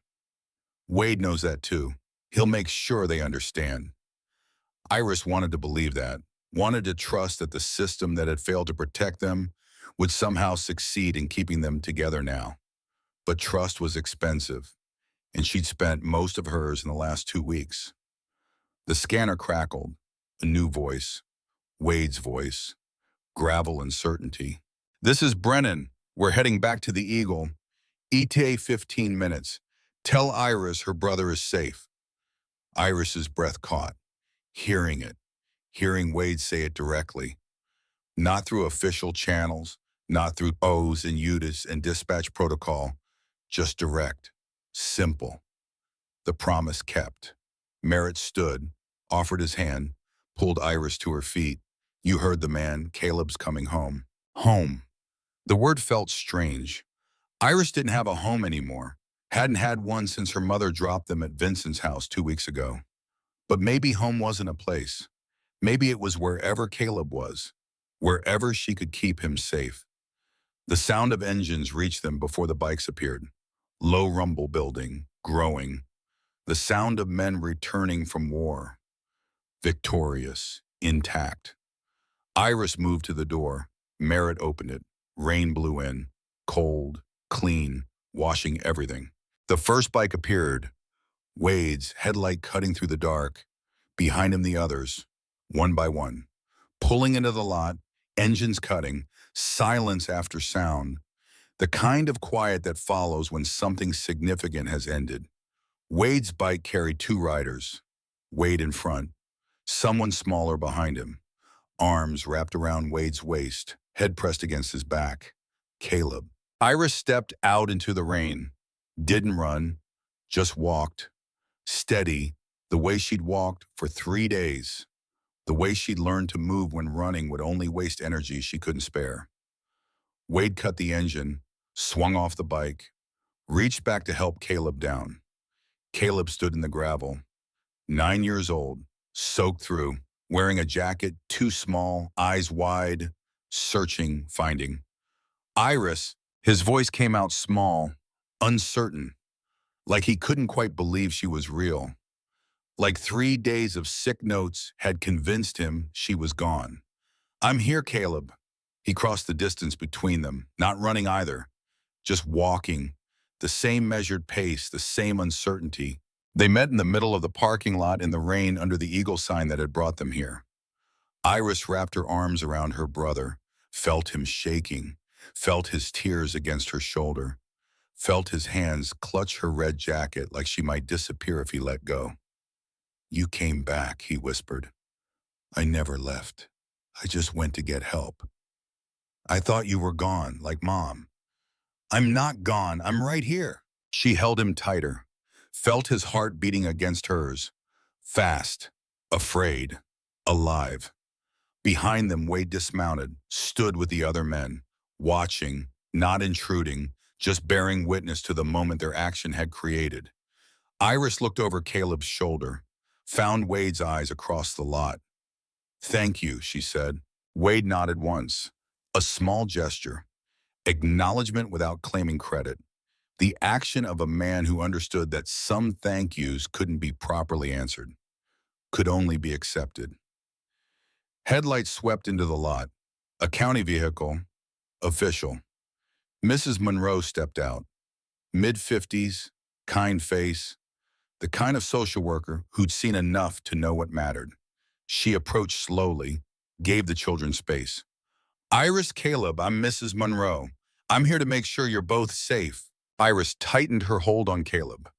Wade knows that too. He'll make sure they understand. Iris wanted to believe that, wanted to trust that the system that had failed to protect them would somehow succeed in keeping them together now. But trust was expensive, and she'd spent most of hers in the last 2 weeks. The scanner crackled, a new voice, Wade's voice, gravel and certainty. This is Brennan. We're heading back to the Eagle. ETA 15 minutes. Tell Iris her brother is safe. Iris's breath caught, hearing it, hearing Wade say it directly. Not through official channels, not through O's and U's and dispatch protocol, just direct, simple. The promise kept. Merritt stood, offered his hand, pulled Iris to her feet. You heard the man, Caleb's coming home. Home. The word felt strange. Iris didn't have a home anymore. Hadn't had one since her mother dropped them at Vincent's house 2 weeks ago. But maybe home wasn't a place. Maybe it was wherever Caleb was, wherever she could keep him safe. The sound of engines reached them before the bikes appeared. Low rumble building, growing. The sound of men returning from war. Victorious, intact. Iris moved to the door. Merritt opened it. Rain blew in. Cold, clean, washing everything. The first bike appeared. Wade's headlight cutting through the dark. Behind him the others, one by one. Pulling into the lot, engines cutting, silence after sound. The kind of quiet that follows when something significant has ended. Wade's bike carried 2 riders. Wade in front. Someone smaller behind him. Arms wrapped around Wade's waist, head pressed against his back. Caleb. Iris stepped out into the rain. Didn't run, just walked. Steady, the way she'd walked for 3 days. The way she'd learned to move when running would only waste energy she couldn't spare. Wade cut the engine, swung off the bike, reached back to help Caleb down. Caleb stood in the gravel, 9 years old, soaked through, wearing a jacket too small, eyes wide, searching, finding. Iris, his voice came out small, uncertain, like he couldn't quite believe she was real. Like 3 days of sick notes had convinced him she was gone. I'm here, Caleb. He crossed the distance between them, not running either, just walking, the same measured pace, the same uncertainty. They met in the middle of the parking lot in the rain under the eagle sign that had brought them here. Iris wrapped her arms around her brother, felt him shaking, felt his tears against her shoulder, felt his hands clutch her red jacket like she might disappear if he let go. "You came back," he whispered. "I never left. I just went to get help. I thought you were gone, like Mom." "I'm not gone. I'm right here." She held him tighter, felt his heart beating against hers. Fast, afraid, alive. Behind them, Wade dismounted, stood with the other men, watching, not intruding, just bearing witness to the moment their action had created. Iris looked over Caleb's shoulder, found Wade's eyes across the lot. "Thank you," she said. Wade nodded once. A small gesture. Acknowledgement without claiming credit. The action of a man who understood that some thank yous couldn't be properly answered, could only be accepted. Headlights swept into the lot. A county vehicle. Official. Mrs. Monroe stepped out. Mid-50s, kind face, the kind of social worker who'd seen enough to know what mattered. She approached slowly, gave the children space. "Iris, Caleb, I'm Mrs. Monroe. I'm here to make sure you're both safe." Iris tightened her hold on Caleb.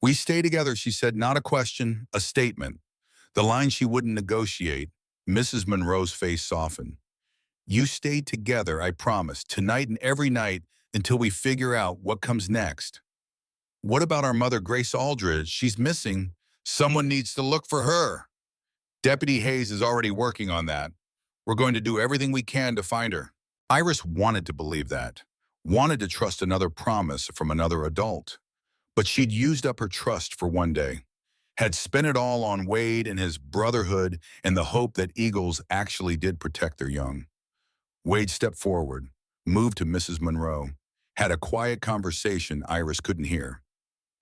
"We stay together," she said, "not a question, a statement." The line she wouldn't negotiate. Mrs. Monroe's face softened. "You stay together, I promise, tonight and every night until we figure out what comes next." "What about our mother, Grace Aldridge? She's missing. Someone needs to look for her." "Deputy Hayes is already working on that. We're going to do everything we can to find her." Iris wanted to believe that, wanted to trust another promise from another adult. But she'd used up her trust for one day, had spent it all on Wade and his brotherhood and the hope that eagles actually did protect their young. Wade stepped forward, moved to Mrs. Monroe, had a quiet conversation Iris couldn't hear.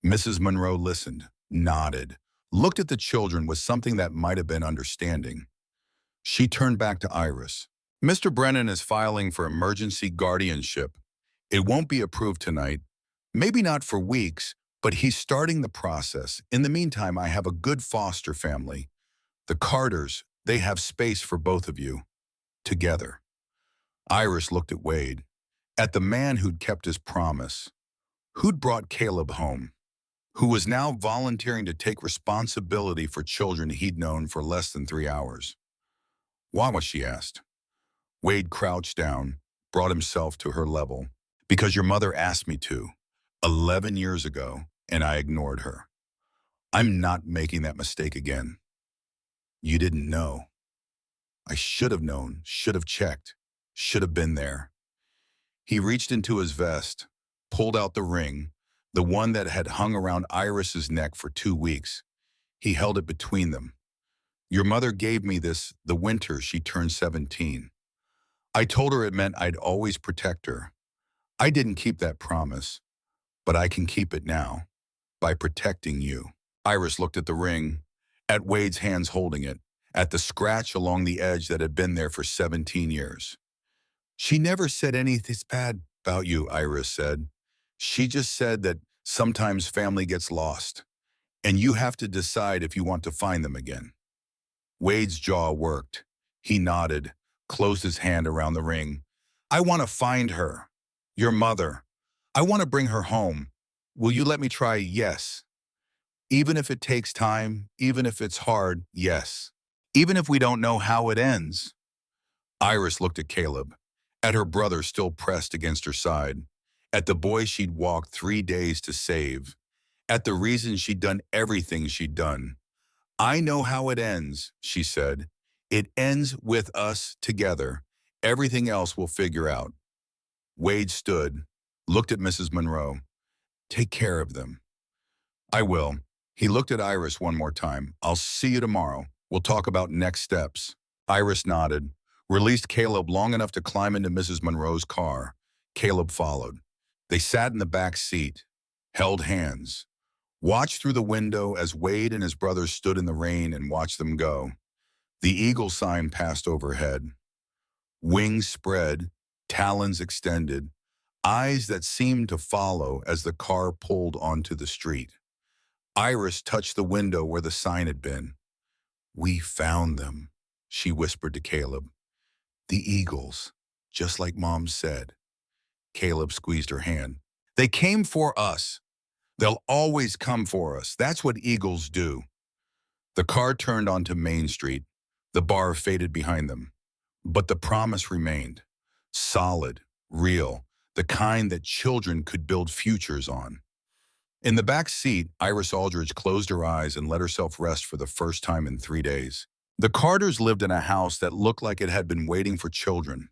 Mrs. Monroe listened, nodded, looked at the children with something that might have been understanding. She turned back to Iris. "Mr. Brennan is filing for emergency guardianship. It won't be approved tonight, maybe not for weeks, but he's starting the process. In the meantime, I have a good foster family. The Carters, they have space for both of you. Together." Iris looked at Wade, at the man who'd kept his promise, who'd brought Caleb home, who was now volunteering to take responsibility for children he'd known for less than 3 hours. "Why?" she asked. Wade crouched down, brought himself to her level. "Because your mother asked me to, 11 years ago, and I ignored her. I'm not making that mistake again." "You didn't know." "I should have known, should have checked, should have been there." He reached into his vest, pulled out the ring, the one that had hung around Iris's neck for 2 weeks. He held it between them. "Your mother gave me this the winter she turned 17. I told her it meant I'd always protect her. I didn't keep that promise, but I can keep it now, by protecting you." Iris looked at the ring, at Wade's hands holding it, at the scratch along the edge that had been there for 17 years. "She never said anything bad about you," Iris said. "She just said that sometimes family gets lost, and you have to decide if you want to find them again." Wade's jaw worked. He nodded, closed his hand around the ring. "I want to find her. Your mother. I want to bring her home. Will you let me try?" "Yes." "Even if it takes time, even if it's hard, yes. Even if we don't know how it ends." Iris looked at Caleb, at her brother still pressed against her side, at the boy she'd walked 3 days to save, at the reason she'd done everything she'd done. "I know how it ends," she said. "It ends with us together. Everything else we'll figure out." Wade stood, looked at Mrs. Monroe. "Take care of them." "I will." He looked at Iris one more time. "I'll see you tomorrow. We'll talk about next steps." Iris nodded, released Caleb long enough to climb into Mrs. Monroe's car. Caleb followed. They sat in the back seat, held hands, watched through the window as Wade and his brother stood in the rain and watched them go. The eagle sign passed overhead. Wings spread, talons extended. eyes that seemed to follow as the car pulled onto the street. Iris touched the window where the sign had been. "We found them," she whispered to Caleb. "The eagles, just like Mom said." Caleb squeezed her hand. "They came for us. They'll always come for us. That's what eagles do." The car turned onto Main Street. The bar faded behind them. But the promise remained. Solid, real, the kind that children could build futures on. In the back seat, Iris Aldridge closed her eyes and let herself rest for the first time in 3 days. The Carters lived in a house that looked like it had been waiting for children.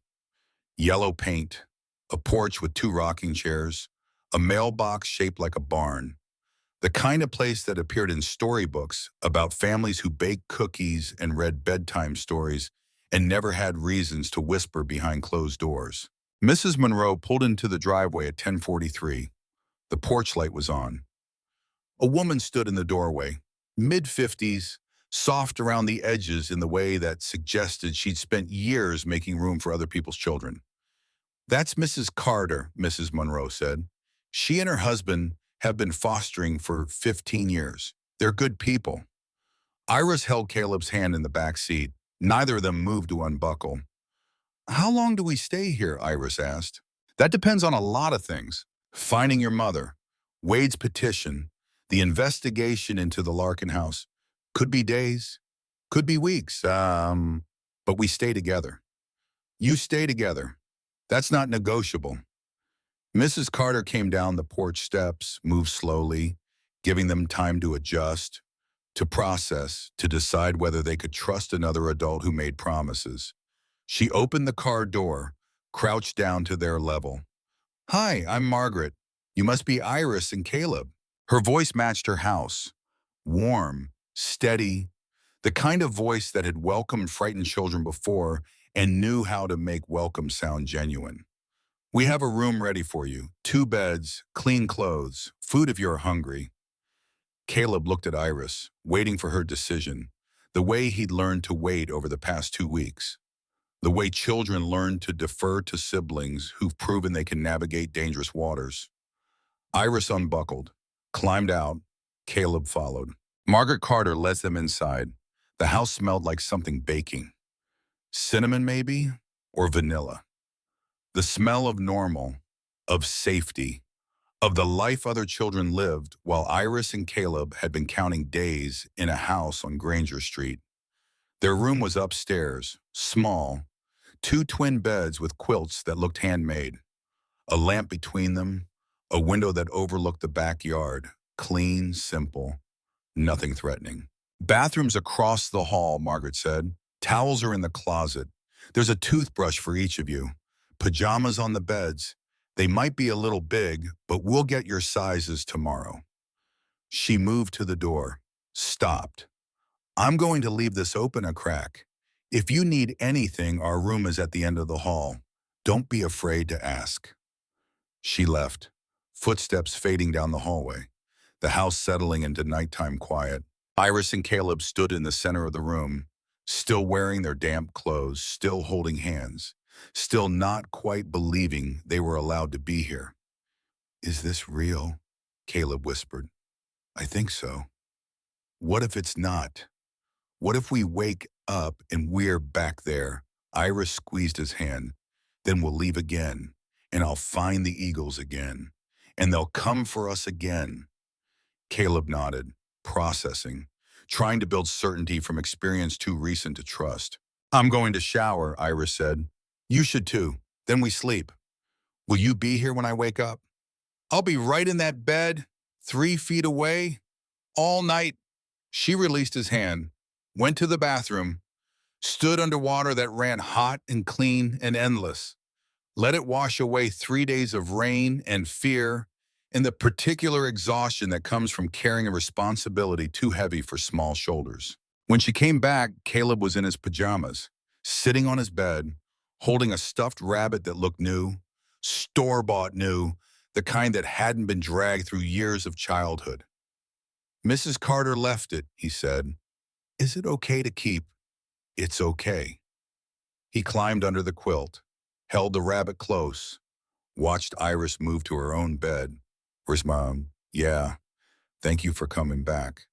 Yellow paint, a porch with 2 rocking chairs, a mailbox shaped like a barn. The kind of place that appeared in storybooks about families who baked cookies and read bedtime stories and never had reasons to whisper behind closed doors. Mrs. Monroe pulled into the driveway at 10:43. The porch light was on. A woman stood in the doorway, mid-50s, soft around the edges in the way that suggested she'd spent years making room for other people's children. "That's Mrs. Carter," Mrs. Monroe said. "She and her husband have been fostering for 15 years. They're good people." Iris held Caleb's hand in the back seat. Neither of them moved to unbuckle. "How long do we stay here?" Iris asked. "That depends on a lot of things. Finding your mother, Wade's petition, the investigation into the Larkin house. Could be days, could be weeks. But we stay together. You stay together. That's not negotiable." Mrs. Carter came down the porch steps, moved slowly, giving them time to adjust, to process, to decide whether they could trust another adult who made promises. She opened the car door, crouched down to their level. "Hi, I'm Margaret. You must be Iris and Caleb." Her voice matched her house. Warm, steady, the kind of voice that had welcomed frightened children before and knew how to make welcome sound genuine. "We have a room ready for you. 2 beds, clean clothes, food if you're hungry." Caleb looked at Iris, waiting for her decision, the way he'd learned to wait over the past 2 weeks. The way children learn to defer to siblings who've proven they can navigate dangerous waters. Iris unbuckled, climbed out. Caleb followed. Margaret Carter led them inside. The house smelled like something baking. Cinnamon, maybe? Or vanilla. The smell of normal, of safety, of the life other children lived while Iris and Caleb had been counting days in a house on Granger Street. Their room was upstairs, small, 2 twin beds with quilts that looked handmade, a lamp between them, a window that overlooked the backyard, clean, simple, nothing threatening. "Bathrooms across the hall," Margaret said. "Towels are in the closet. There's a toothbrush for each of you. Pajamas on the beds. They might be a little big, but we'll get your sizes tomorrow." She moved to the door, stopped. "I'm going to leave this open a crack. If you need anything, our room is at the end of the hall. Don't be afraid to ask." She left, footsteps fading down the hallway, the house settling into nighttime quiet. Iris and Caleb stood in the center of the room, still wearing their damp clothes, still holding hands, still not quite believing they were allowed to be here. "Is this real?" Caleb whispered. "I think so. What if it's not? What if we wake up and we're back there?" Iris squeezed his hand. "Then we'll leave again, and I'll find the eagles again, and they'll come for us again." Caleb nodded, processing, trying to build certainty from experience too recent to trust. "I'm going to shower," Iris said. "You should too. Then we sleep. Will you be here when I wake up?" "I'll be right in that bed, 3 feet away, all night." She released his hand, went to the bathroom, stood under water that ran hot and clean and endless, let it wash away 3 days of rain and fear and the particular exhaustion that comes from carrying a responsibility too heavy for small shoulders. When she came back, Caleb was in his pajamas, sitting on his bed, holding a stuffed rabbit that looked new, store-bought new, the kind that hadn't been dragged through years of childhood. "Mrs. Carter left it," he said. "Is it okay to keep?" "It's okay." He climbed under the quilt, held the rabbit close, watched Iris move to her own bed. Where's Mom? Yeah, thank you for coming back.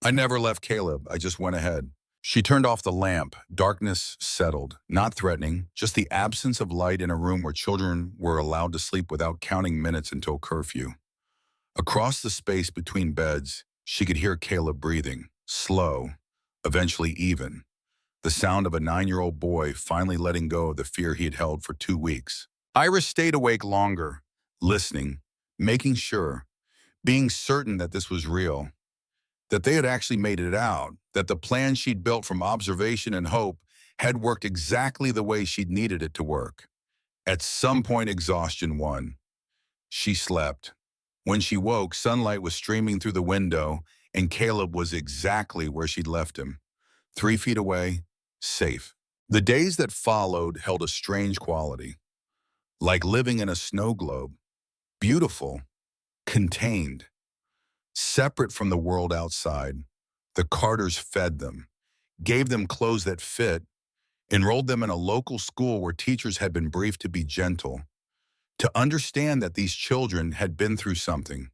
I never left Caleb, I just went ahead. She turned off the lamp. Darkness settled, not threatening, just the absence of light in a room where children were allowed to sleep without counting minutes until curfew. Across the space between beds, she could hear Caleb breathing, slow, eventually even. The sound of a 9-year-old boy finally letting go of the fear he had held for 2 weeks. Iris stayed awake longer, listening, making sure, being certain that this was real, that they had actually made it out, that the plan she'd built from observation and hope had worked exactly the way she'd needed it to work. At some point, exhaustion won. She slept. When she woke, sunlight was streaming through the window, and Caleb was exactly where she'd left him, 3 feet away, safe. The days that followed held a strange quality, like living in a snow globe, beautiful, contained, separate from the world outside. The Carters fed them, gave them clothes that fit, enrolled them in a local school where teachers had been briefed to be gentle, to understand that these children had been through something,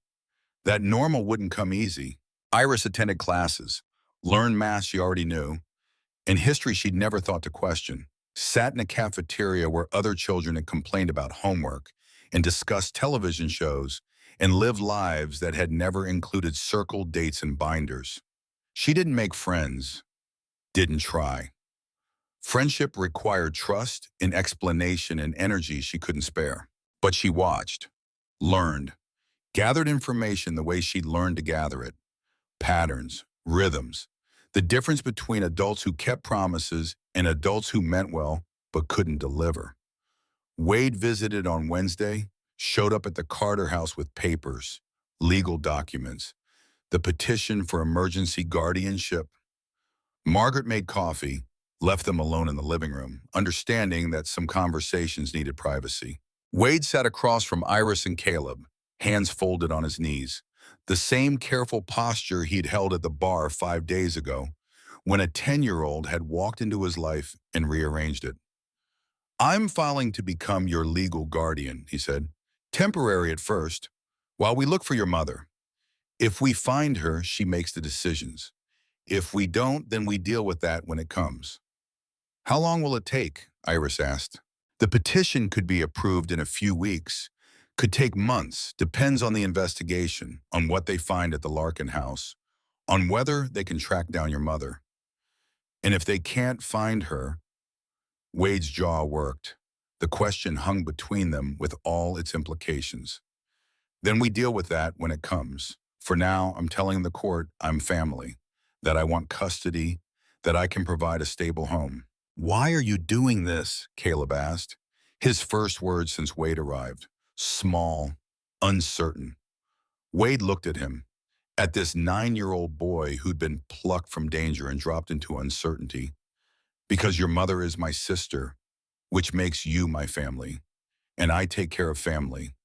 that normal wouldn't come easy. Iris attended classes, learned math she already knew, and history she'd never thought to question, sat in a cafeteria where other children had complained about homework, and discussed television shows, and lived lives that had never included circle dates and binders. She didn't make friends, didn't try. Friendship required trust and explanation and energy she couldn't spare. But she watched, learned, gathered information the way she'd learned to gather it. Patterns, rhythms, the difference between adults who kept promises and adults who meant well but couldn't deliver. Wade visited on Wednesday, showed up at the Carter house with papers, legal documents, the petition for emergency guardianship. Margaret made coffee, left them alone in the living room, understanding that some conversations needed privacy. Wade sat across from Iris and Caleb, hands folded on his knees, the same careful posture he'd held at the bar 5 days ago, when a 10-year-old had walked into his life and rearranged it. I'm filing to become your legal guardian, he said. Temporary at first, while we look for your mother. If we find her, she makes the decisions. If we don't, then we deal with that when it comes. How long will it take? Iris asked. The petition could be approved in a few weeks, could take months, depends on the investigation, on what they find at the Larkin house, on whether they can track down your mother. And if they can't find her, Wade's jaw worked. The question hung between them with all its implications. Then we deal with that when it comes. For now, I'm telling the court I'm family, that I want custody, that I can provide a stable home. Why are you doing this? Caleb asked. His first words since Wade arrived. Small, uncertain. Wade looked at him, at this 9-year-old boy who'd been plucked from danger and dropped into uncertainty. Because your mother is my sister, which makes you my family, and I take care of family.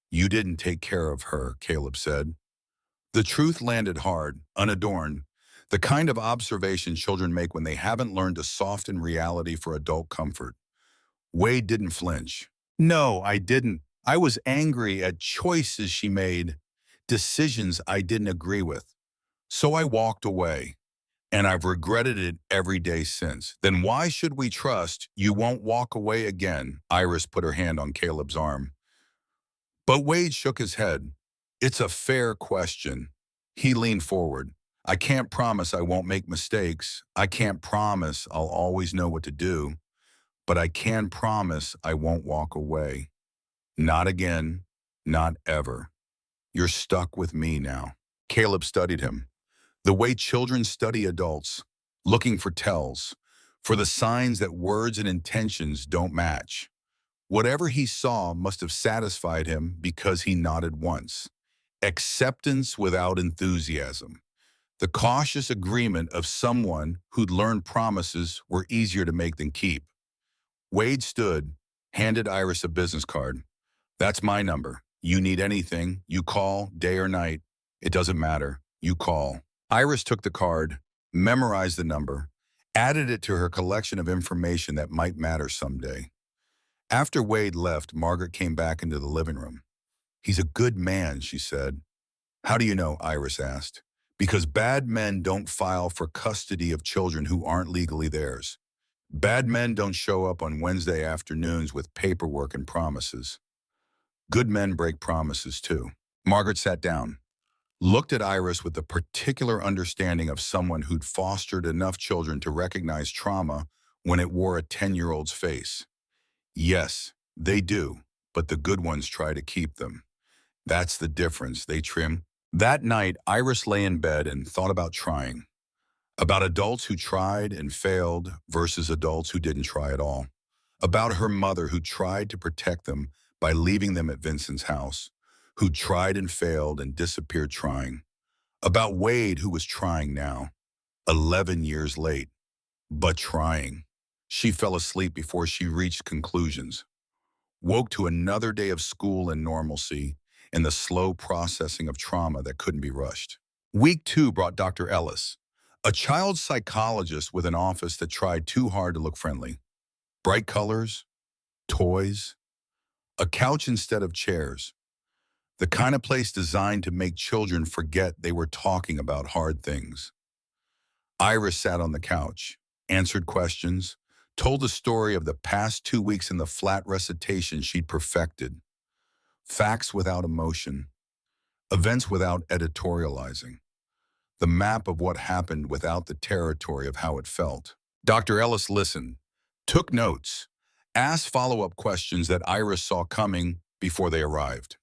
You didn't take care of her, Caleb said. The truth landed hard, unadorned, the kind of observation children make when they haven't learned to soften reality for adult comfort. Wade didn't flinch. No, I didn't. I was angry at choices she made, decisions I didn't agree with. So I walked away, and I've regretted it every day since. Then why should we trust you won't walk away again? Iris put her hand on Caleb's arm. But Wade shook his head. It's a fair question. He leaned forward. I can't promise I won't make mistakes. I can't promise I'll always know what to do. But I can promise I won't walk away. Not again. Not ever. You're stuck with me now. Caleb studied him. The way children study adults, looking for tells, for the signs that words and intentions don't match. Whatever he saw must have satisfied him because he nodded once. Acceptance without enthusiasm. The cautious agreement of someone who'd learned promises were easier to make than keep. Wade stood, handed Iris a business card. That's my number. You need anything, you call, day or night. It doesn't matter. You call. Iris took the card, memorized the number, added it to her collection of information that might matter someday. After Wade left, Margaret came back into the living room. "He's a good man," she said. "How do you know?" Iris asked. "Because bad men don't file for custody of children who aren't legally theirs. Bad men don't show up on Wednesday afternoons with paperwork and promises. Good men break promises too." Margaret sat down, looked at Iris with the particular understanding of someone who'd fostered enough children to recognize trauma when it wore a 10-year-old's face. "Yes, they do, but the good ones try to keep them. That's the difference, they trim." That night, Iris lay in bed and thought about trying. About adults who tried and failed versus adults who didn't try at all. About her mother who tried to protect them by leaving them at Vincent's house, who tried and failed and disappeared trying. About Wade who was trying now, 11 years late, but trying. She fell asleep before she reached conclusions, woke to another day of school and normalcy, and the slow processing of trauma that couldn't be rushed. Week 2 brought Dr. Ellis, a child psychologist with an office that tried too hard to look friendly. Bright colors, toys, a couch instead of chairs. The kind of place designed to make children forget they were talking about hard things. Iris sat on the couch, answered questions, told the story of the past 2 weeks in the flat recitation she'd perfected. Facts without emotion, events without editorializing. The map of what happened without the territory of how it felt. Dr. Ellis listened, took notes, asked follow-up questions that Iris saw coming before they arrived.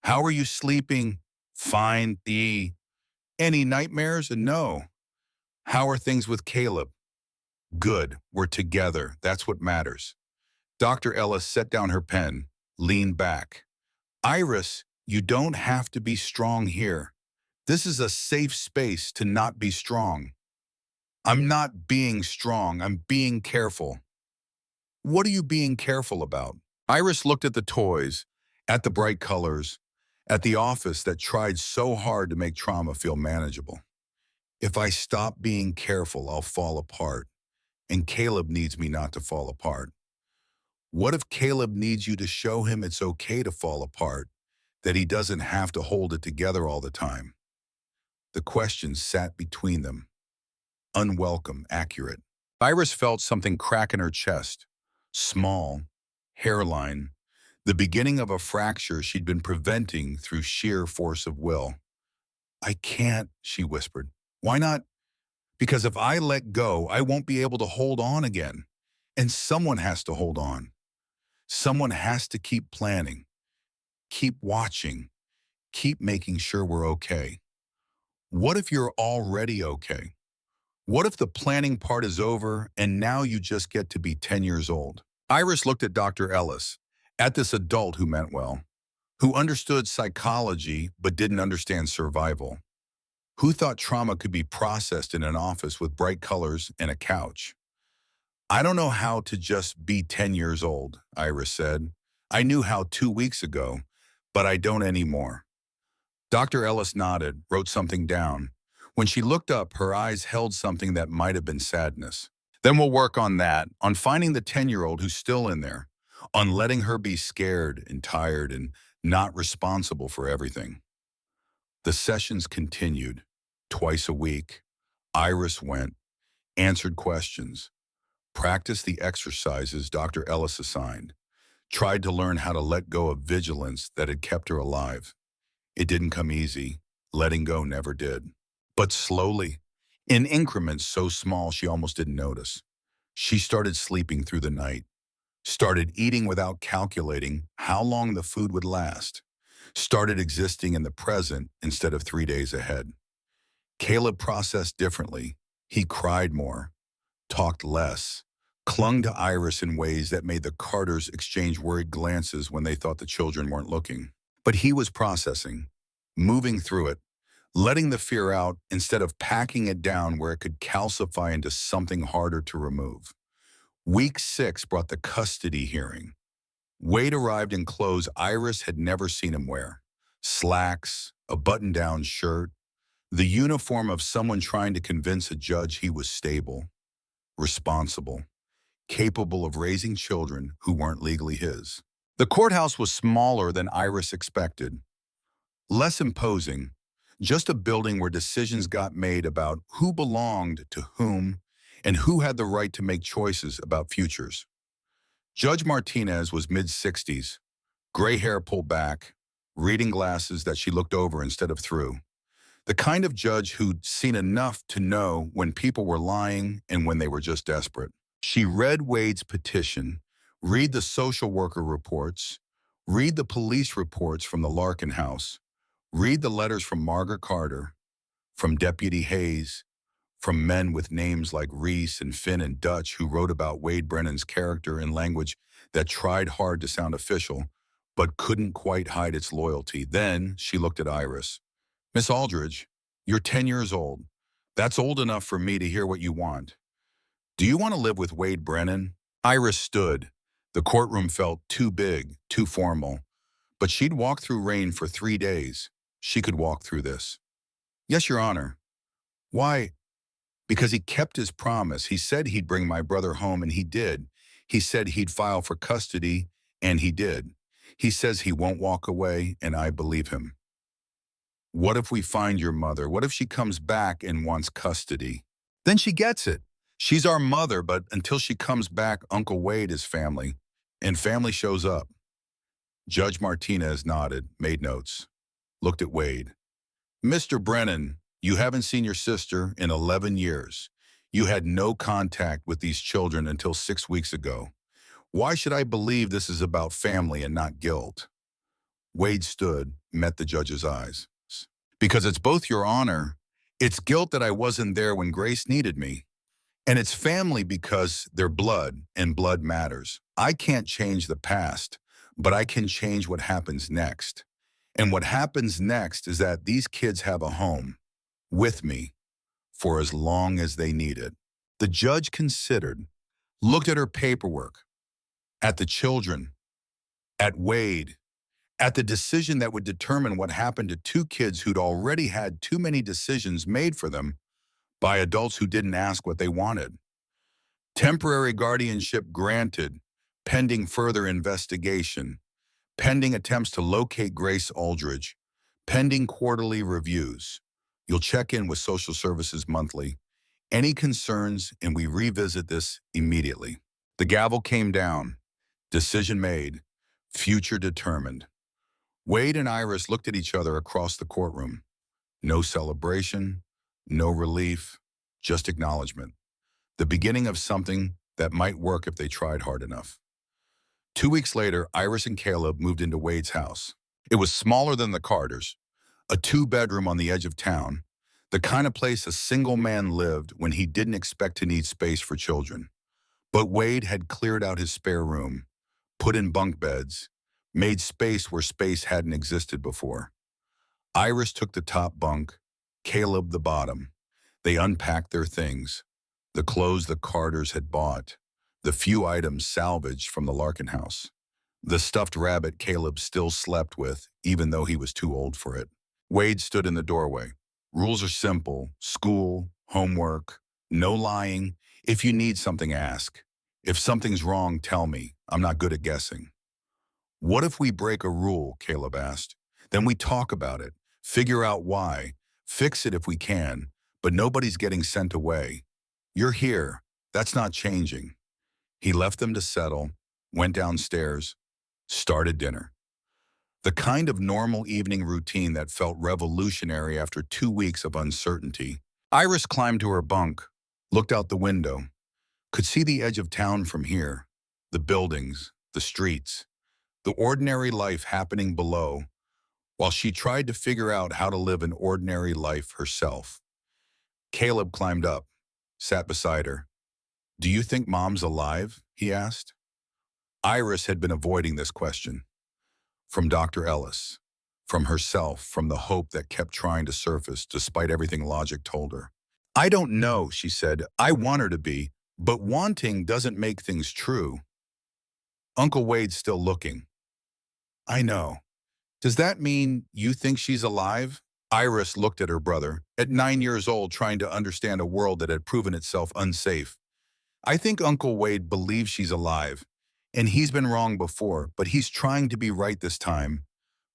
"How are you sleeping?" "Fine. Any nightmares?" "And no." "How are things with Caleb?" "Good. We're together. That's what matters." Dr. Ellis set down her pen, leaned back. "Iris, you don't have to be strong here. This is a safe space to not be strong." "I'm not being strong. I'm being careful." "What are you being careful about?" Iris looked at the toys, at the bright colors, at the office that tried so hard to make trauma feel manageable. "If I stop being careful, I'll fall apart. And Caleb needs me not to fall apart." "What if Caleb needs you to show him it's okay to fall apart, that he doesn't have to hold it together all the time?" The question sat between them, unwelcome, accurate. Iris felt something crack in her chest, small, hairline, the beginning of a fracture she'd been preventing through sheer force of will. "I can't," she whispered. "Why not?" "Because if I let go, I won't be able to hold on again. And someone has to hold on. Someone has to keep planning, keep watching, keep making sure we're okay." "What if you're already okay? What if the planning part is over and now you just get to be 10 years old?" Iris looked at Dr. Ellis, at this adult who meant well, who understood psychology but didn't understand survival, who thought trauma could be processed in an office with bright colors and a couch. "I don't know how to just be 10 years old," Iris said. "I knew how 2 weeks ago, but I don't anymore." Dr. Ellis nodded, wrote something down. When she looked up, her eyes held something that might have been sadness. "Then we'll work on that, on finding the 10-year-old who's still in there, on letting her be scared and tired and not responsible for everything." The sessions continued. Twice a week, Iris went, answered questions, practiced the exercises Dr. Ellis assigned, tried to learn how to let go of vigilance that had kept her alive. It didn't come easy. Letting go never did. But slowly, in increments so small she almost didn't notice, she started sleeping through the night, started eating without calculating how long the food would last, started existing in the present instead of 3 days ahead. Caleb processed differently. He cried more, talked less, clung to Iris in ways that made the Carters exchange worried glances when they thought the children weren't looking. But he was processing, moving through it, letting the fear out instead of packing it down where it could calcify into something harder to remove. Week 6 brought the custody hearing. Wade arrived in clothes Iris had never seen him wear. Slacks, a button-down shirt, the uniform of someone trying to convince a judge he was stable, responsible, capable of raising children who weren't legally his. The courthouse was smaller than Iris expected, less imposing, just a building where decisions got made about who belonged to whom and who had the right to make choices about futures. Judge Martinez was mid-60s, gray hair pulled back, reading glasses that she looked over instead of through. The kind of judge who'd seen enough to know when people were lying and when they were just desperate. She read Wade's petition, read the social worker reports, read the police reports from the Larkin house, read the letters from Margaret Carter, from Deputy Hayes, from men with names like Reese and Finn and Dutch who wrote about Wade Brennan's character in language that tried hard to sound official, but couldn't quite hide its loyalty. Then she looked at Iris. Miss Aldridge, you're 10 years old. That's old enough for me to hear what you want. Do you want to live with Wade Brennan? Iris stood. The courtroom felt too big, too formal. But she'd walked through rain for 3 days. She could walk through this. Yes, Your Honor. Why? Because he kept his promise. He said he'd bring my brother home, and he did. He said he'd file for custody, and he did. He says he won't walk away, and I believe him. What if we find your mother? What if she comes back and wants custody? Then she gets it. She's our mother, but until she comes back, Uncle Wade is family, and family shows up. Judge Martinez nodded, made notes, looked at Wade. Mr. Brennan, you haven't seen your sister in 11 years. You had no contact with these children until 6 weeks ago. Why should I believe this is about family and not guilt? Wade stood, met the judge's eyes. Because it's both, Your Honor. It's guilt that I wasn't there when Grace needed me. And it's family because they're blood, and blood matters. I can't change the past, but I can change what happens next. And what happens next is that these kids have a home with me for as long as they need it. The judge considered, looked at her paperwork, at the children, at Wade, at the decision that would determine what happened to 2 kids who'd already had too many decisions made for them by adults who didn't ask what they wanted. Temporary guardianship granted, pending further investigation, pending attempts to locate Grace Aldridge, pending quarterly reviews. You'll check in with social services monthly. Any concerns, and we revisit this immediately. The gavel came down. Decision made. Future determined. Wade and Iris looked at each other across the courtroom. No celebration, no relief, just acknowledgement. The beginning of something that might work if they tried hard enough. 2 weeks later, Iris and Caleb moved into Wade's house. It was smaller than the Carters, a 2-bedroom on the edge of town, the kind of place a single man lived when he didn't expect to need space for children. But Wade had cleared out his spare room, put in bunk beds, made space where space hadn't existed before. Iris took the top bunk, Caleb the bottom. They unpacked their things, the clothes the Carters had bought, the few items salvaged from the Larkin house, the stuffed rabbit Caleb still slept with, even though he was too old for it. Wade stood in the doorway. Rules are simple: school, homework, no lying. If you need something, ask. If something's wrong, tell me. I'm not good at guessing. What if we break a rule? Caleb asked. Then we talk about it, figure out why, fix it if we can, but nobody's getting sent away. You're here. That's not changing. He left them to settle, went downstairs, started dinner. The kind of normal evening routine that felt revolutionary after 2 weeks of uncertainty. Iris climbed to her bunk, looked out the window, could see the edge of town from here, the buildings, the streets, the ordinary life happening below, while she tried to figure out how to live an ordinary life herself. Caleb climbed up, sat beside her. Do you think Mom's alive? He asked. Iris had been avoiding this question. From Dr. Ellis, from herself, from the hope that kept trying to surface despite everything logic told her. I don't know, she said. I want her to be, but wanting doesn't make things true. Uncle Wade's still looking. I know. Does that mean you think she's alive? Iris looked at her brother, at 9 years old, trying to understand a world that had proven itself unsafe. I think Uncle Wade believes she's alive, and he's been wrong before, but he's trying to be right this time,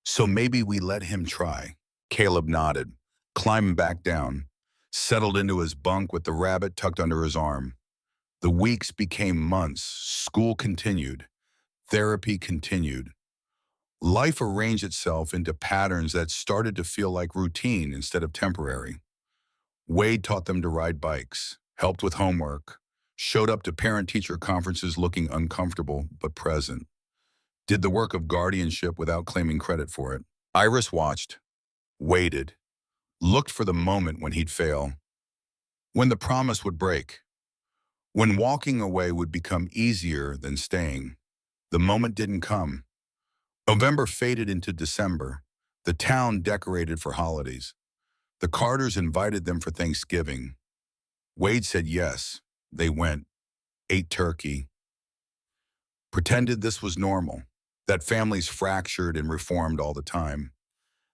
so maybe we let him try. Caleb nodded, climbed back down, settled into his bunk with the rabbit tucked under his arm. The weeks became months. School continued. Therapy continued. Life arranged itself into patterns that started to feel like routine instead of temporary. Wade taught them to ride bikes, helped with homework, showed up to parent-teacher conferences looking uncomfortable but present, did the work of guardianship without claiming credit for it. Iris watched, waited, looked for the moment when he'd fail, when the promise would break, when walking away would become easier than staying. The moment didn't come. November faded into December. The town decorated for holidays. The Carters invited them for Thanksgiving. Wade said yes. They went, ate turkey, pretended this was normal, that families fractured and reformed all the time,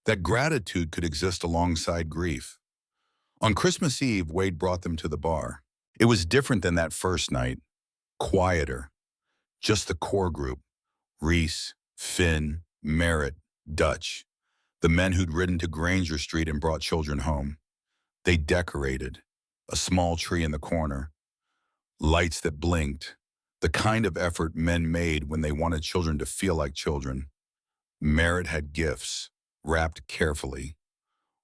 that gratitude could exist alongside grief. On Christmas Eve, Wade brought them to the bar. It was different than that first night, quieter, just the core group, Reese, Finn, Merritt, Dutch, the men who'd ridden to Granger Street and brought children home. They decorated, a small tree in the corner, lights that blinked, the kind of effort men made when they wanted children to feel like children. Merritt had gifts, wrapped carefully,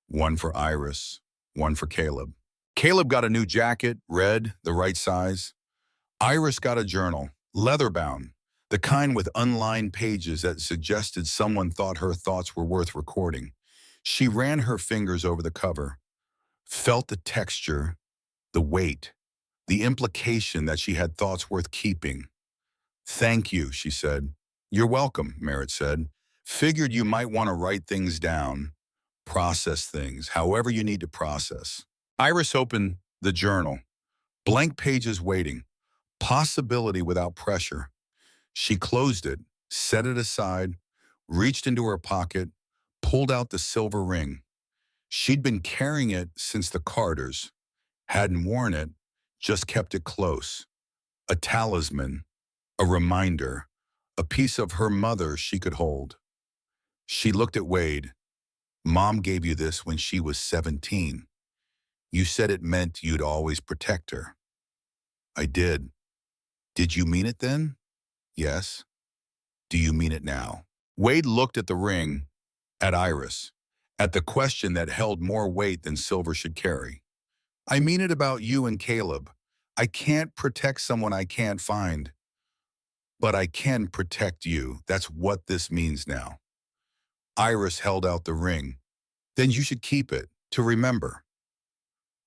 one for Iris, one for Caleb. Caleb got a new jacket, red, the right size. Iris got a journal, leather-bound, the kind with unlined pages that suggested someone thought her thoughts were worth recording. She ran her fingers over the cover, felt the texture, the weight, the implication that she had thoughts worth keeping. "Thank you," she said. "You're welcome," Merritt said. "Figured you might want to write things down, process things, however you need to process." Iris opened the journal, blank pages waiting, possibility without pressure. She closed it, set it aside, reached into her pocket, pulled out the silver ring. She'd been carrying it since the Carters, hadn't worn it, just kept it close. A talisman, a reminder, a piece of her mother she could hold. She looked at Wade. "Mom gave you this when she was 17. You said it meant you'd always protect her." "I did." "Did you mean it then?" "Yes." "Do you mean it now?" Wade looked at the ring, at Iris, at the question that held more weight than silver should carry. "I mean it about you and Caleb. I can't protect someone I can't find. But I can protect you. That's what this means now." Iris held out the ring. "Then you should keep it, to remember."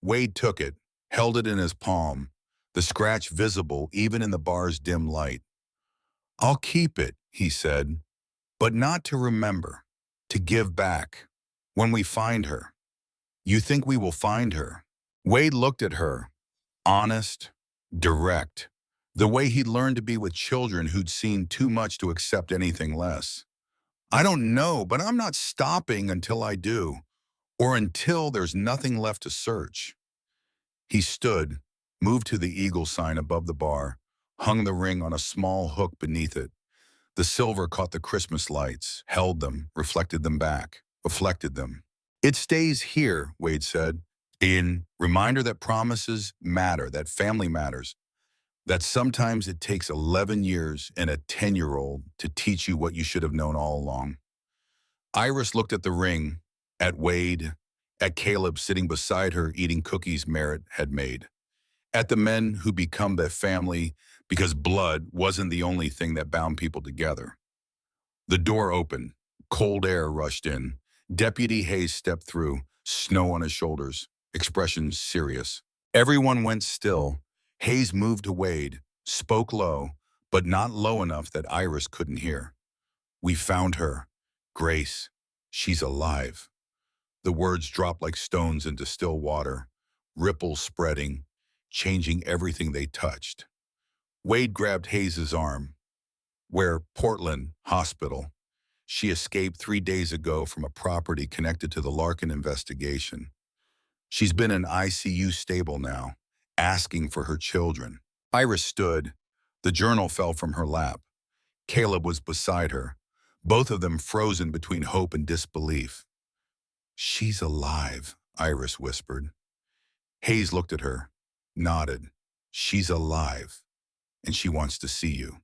Wade took it, held it in his palm, the scratch visible even in the bar's dim light. "I'll keep it," he said, "but not to remember, to give back. When we find her." "You think we will find her?" Wade looked at her, honest, direct, the way he'd learned to be with children who'd seen too much to accept anything less. "I don't know, but I'm not stopping until I do, or until there's nothing left to search." He stood, moved to the eagle sign above the bar, hung the ring on a small hook beneath it. The silver caught the Christmas lights, held them, reflected them back, reflected them. "It stays here," Wade said, "in reminder that promises matter, that family matters, that sometimes it takes 11 years and a 10-year-old to teach you what you should have known all along." Iris looked at the ring, at Wade, at Caleb sitting beside her eating cookies Merritt had made, at the men who become their family because blood wasn't the only thing that bound people together. The door opened. Cold air rushed in. Deputy Hayes stepped through, snow on his shoulders, expression serious. Everyone went still. Hayes moved to Wade, spoke low, but not low enough that Iris couldn't hear. "We found her. Grace. She's alive." The words dropped like stones into still water, ripples spreading, changing everything they touched. Wade grabbed Hayes' arm. "Where Portland Hospital. She escaped 3 days ago from a property connected to the Larkin investigation. She's been in ICU stable now, asking for her children." Iris stood. The journal fell from her lap. Caleb was beside her, both of them frozen between hope and disbelief. "She's alive," Iris whispered. Hayes looked at her, nodded. "She's alive, and she wants to see you."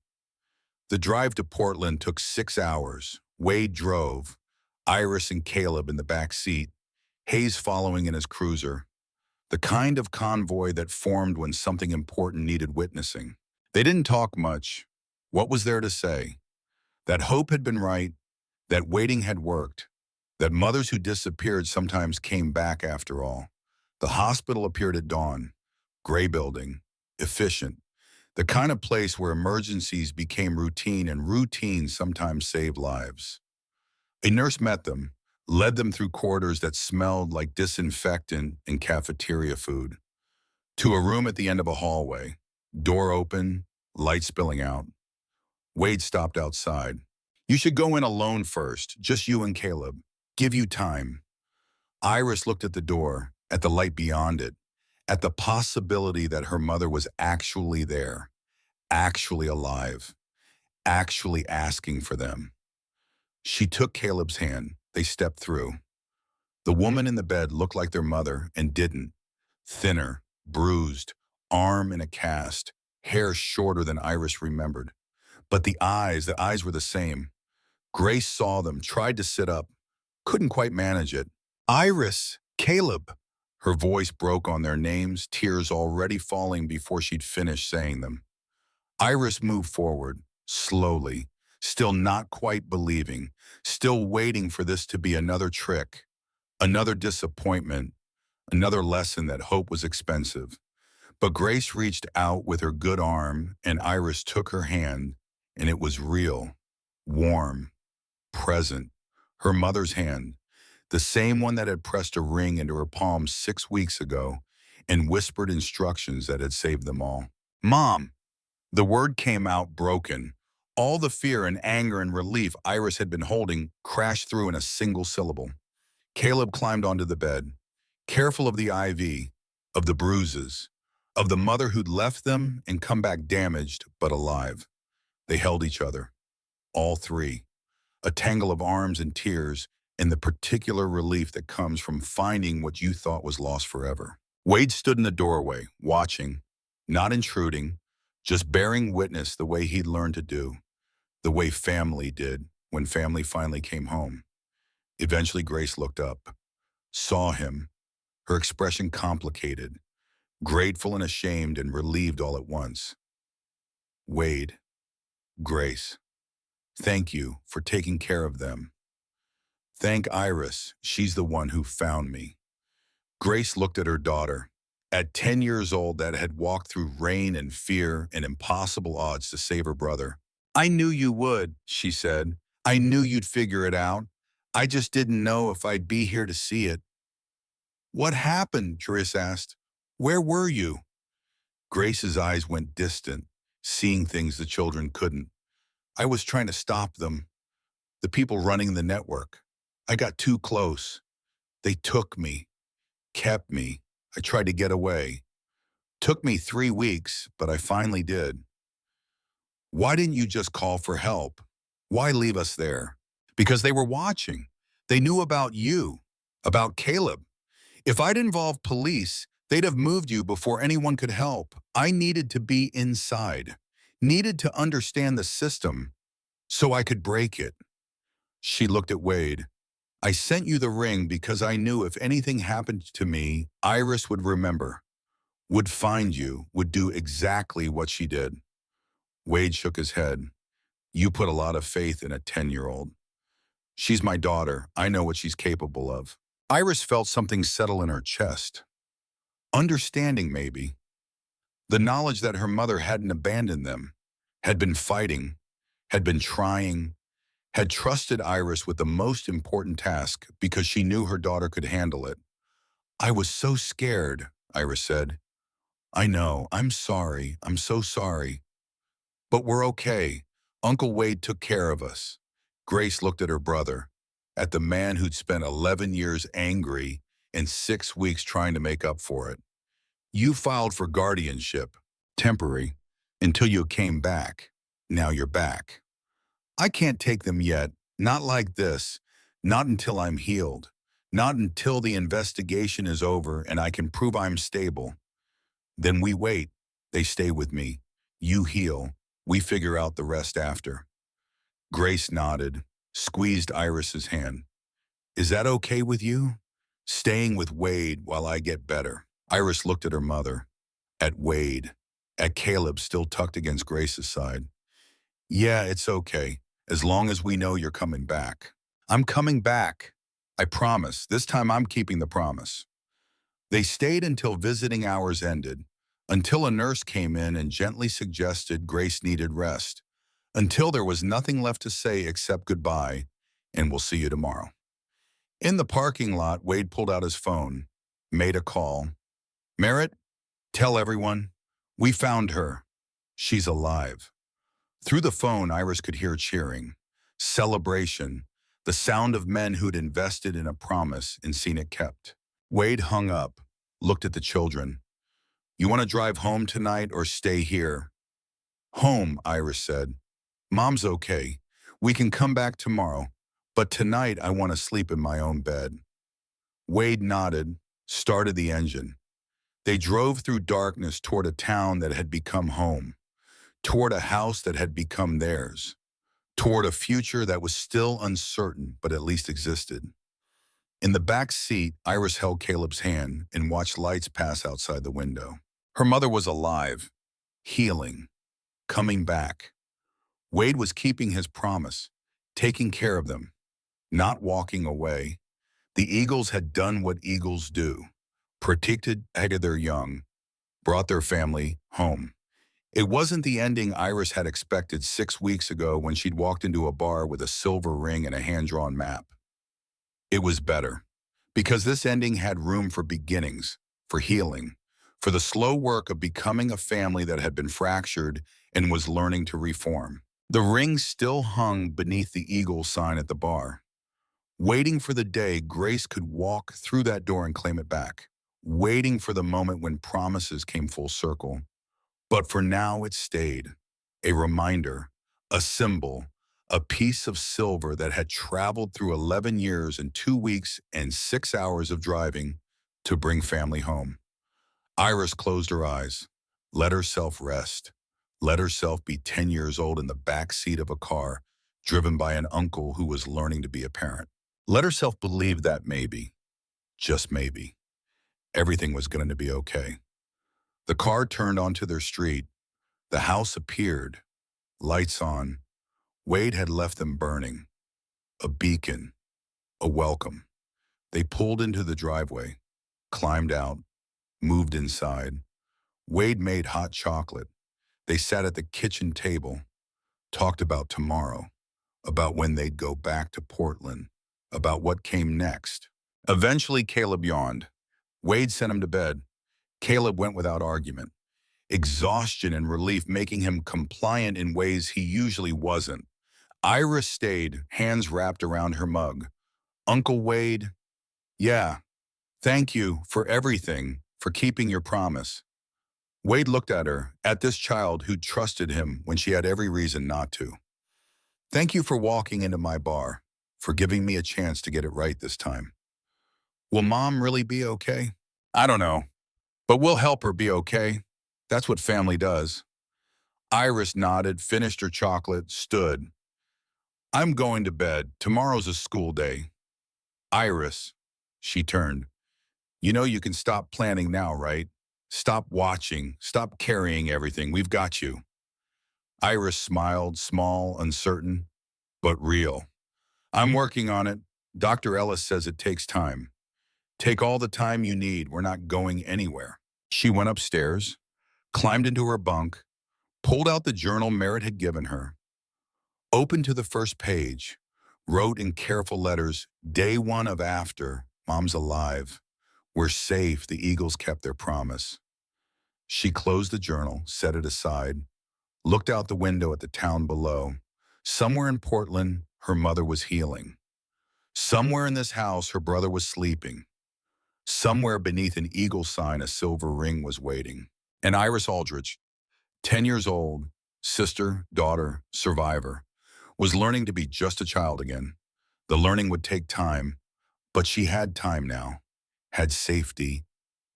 The drive to Portland took 6 hours. Wade drove, Iris and Caleb in the back seat, Hayes following in his cruiser. The kind of convoy that formed when something important needed witnessing. They didn't talk much. What was there to say? That hope had been right, that waiting had worked, that mothers who disappeared sometimes came back after all. The hospital appeared at dawn, gray building, efficient, the kind of place where emergencies became routine and routine sometimes saved lives. A nurse met them, led them through corridors that smelled like disinfectant and cafeteria food, to a room at the end of a hallway, door open, light spilling out. Wade stopped outside. "You should go in alone first, just you and Caleb. Give you time." Iris looked at the door, at the light beyond it, at the possibility that her mother was actually there, actually alive, actually asking for them. She took Caleb's hand. They stepped through. The woman in the bed looked like their mother and didn't. Thinner, bruised, arm in a cast, hair shorter than Iris remembered. But the eyes were the same. Grace saw them, tried to sit up, couldn't quite manage it. "Iris, Caleb." Her voice broke on their names, tears already falling before she'd finished saying them. Iris moved forward, slowly, still not quite believing, still waiting for this to be another trick, another disappointment, another lesson that hope was expensive. But Grace reached out with her good arm, and Iris took her hand, and it was real, warm, present. Her mother's hand, the same one that had pressed a ring into her palm 6 weeks ago and whispered instructions that had saved them all. "Mom!" The word came out broken. All the fear and anger and relief Iris had been holding crashed through in a single syllable. Caleb climbed onto the bed, careful of the IV, of the bruises, of the mother who'd left them and come back damaged but alive. They held each other, all three, a tangle of arms and tears, and the particular relief that comes from finding what you thought was lost forever. Wade stood in the doorway, watching, not intruding, just bearing witness the way he'd learned to do, the way family did when family finally came home. Eventually Grace looked up, saw him, her expression complicated, grateful and ashamed and relieved all at once. "Wade, Grace, thank you for taking care of them. Thank Iris, she's the one who found me." Grace looked at her daughter. At 10 years old, that had walked through rain and fear and impossible odds to save her brother. "I knew you would," she said. "I knew you'd figure it out. I just didn't know if I'd be here to see it." "What happened?" Grace asked. "Where were you?" Grace's eyes went distant, seeing things the children couldn't. "I was trying to stop them, the people running the network. I got too close. They took me, kept me. I tried to get away. Took me 3 weeks, but I finally did." "Why didn't you just call for help? Why leave us there?" "Because they were watching. They knew about you, about Caleb. If I'd involved police, they'd have moved you before anyone could help. I needed to be inside, needed to understand the system so I could break it." She looked at Wade. "I sent you the ring because I knew if anything happened to me, Iris would remember, would find you, would do exactly what she did." Wade shook his head. "You put a lot of faith in a 10-year-old. She's my daughter. I know what she's capable of." Iris felt something settle in her chest. Understanding, maybe. The knowledge that her mother hadn't abandoned them, had been fighting, had been trying, had trusted Iris with the most important task because she knew her daughter could handle it. "I was so scared," Iris said. "I know. I'm sorry. I'm so sorry. But we're okay. Uncle Wade took care of us." Grace looked at her brother, at the man who'd spent 11 years angry and 6 weeks trying to make up for it. "You filed for guardianship. Temporary. Until you came back. Now you're back. I can't take them yet. Not like this. Not until I'm healed. Not until the investigation is over and I can prove I'm stable. Then we wait. They stay with me. You heal. We figure out the rest after. Grace nodded, squeezed Iris's hand. Is that okay with you? Staying with Wade while I get better. Iris looked at her mother, at Wade, at Caleb still tucked against Grace's side. Yeah, it's okay, as long as we know you're coming back. I'm coming back. I promise. This time I'm keeping the promise. They stayed until visiting hours ended, until a nurse came in and gently suggested Grace needed rest, until there was nothing left to say except goodbye, and we'll see you tomorrow. In the parking lot, Wade pulled out his phone, made a call. Merritt, tell everyone, we found her. She's alive. Through the phone, Iris could hear cheering, celebration, the sound of men who'd invested in a promise and seen it kept. Wade hung up, looked at the children. You want to drive home tonight or stay here? Home, Iris said. Mom's okay. We can come back tomorrow, but tonight I want to sleep in my own bed. Wade nodded, started the engine. They drove through darkness toward a town that had become home, toward a house that had become theirs, toward a future that was still uncertain but at least existed. In the back seat, Iris held Caleb's hand and watched lights pass outside the window. Her mother was alive, healing, coming back. Wade was keeping his promise, taking care of them, not walking away. The Eagles had done what Eagles do, protected their young, brought their family home. It wasn't the ending Iris had expected 6 weeks ago when she'd walked into a bar with a silver ring and a hand-drawn map. It was better, because this ending had room for beginnings, for healing, for the slow work of becoming a family that had been fractured and was learning to reform. The ring still hung beneath the Eagle sign at the bar, waiting for the day Grace could walk through that door and claim it back, waiting for the moment when promises came full circle. But for now it stayed, a reminder, a symbol, a piece of silver that had traveled through 11 years and 2 weeks and 6 hours of driving to bring family home. Iris closed her eyes, let herself rest, let herself be 10 years old in the back seat of a car, driven by an uncle who was learning to be a parent. Let herself believe that maybe, just maybe, everything was going to be okay. The car turned onto their street. The house appeared, lights on. Wade had left them burning. A beacon, a welcome. They pulled into the driveway, climbed out, moved inside. Wade made hot chocolate. They sat at the kitchen table, talked about tomorrow, about when they'd go back to Portland, about what came next. Eventually, Caleb yawned. Wade sent him to bed. Caleb went without argument, exhaustion and relief making him compliant in ways he usually wasn't. Iris stayed, hands wrapped around her mug. Uncle Wade, yeah, thank you for everything, for keeping your promise. Wade looked at her, at this child who trusted him when she had every reason not to. Thank you for walking into my bar, for giving me a chance to get it right this time. Will Mom really be okay? I don't know, but we'll help her be okay. That's what family does. Iris nodded, finished her chocolate, stood. I'm going to bed. Tomorrow's a school day. Iris, she turned. You know you can stop planning now, right? Stop watching. Stop carrying everything. We've got you. Iris smiled, small, uncertain, but real. I'm working on it. Dr. Ellis says it takes time. Take all the time you need. We're not going anywhere. She went upstairs, climbed into her bunk, pulled out the journal Merritt had given her, opened to the first page, wrote in careful letters, Day 1 of after, Mom's alive. We're safe. The Eagles kept their promise. She closed the journal, set it aside, looked out the window at the town below. Somewhere in Portland, her mother was healing. Somewhere in this house, her brother was sleeping. Somewhere beneath an eagle sign, a silver ring was waiting. And Iris Aldrich, 10 years old, sister, daughter, survivor, was learning to be just a child again. The learning would take time, but she had time now, had safety,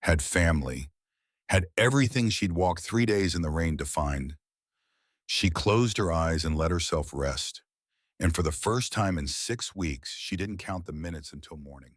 had family, had everything she'd walked 3 days in the rain to find. She closed her eyes and let herself rest. And for the first time in 6 weeks, she didn't count the minutes until morning.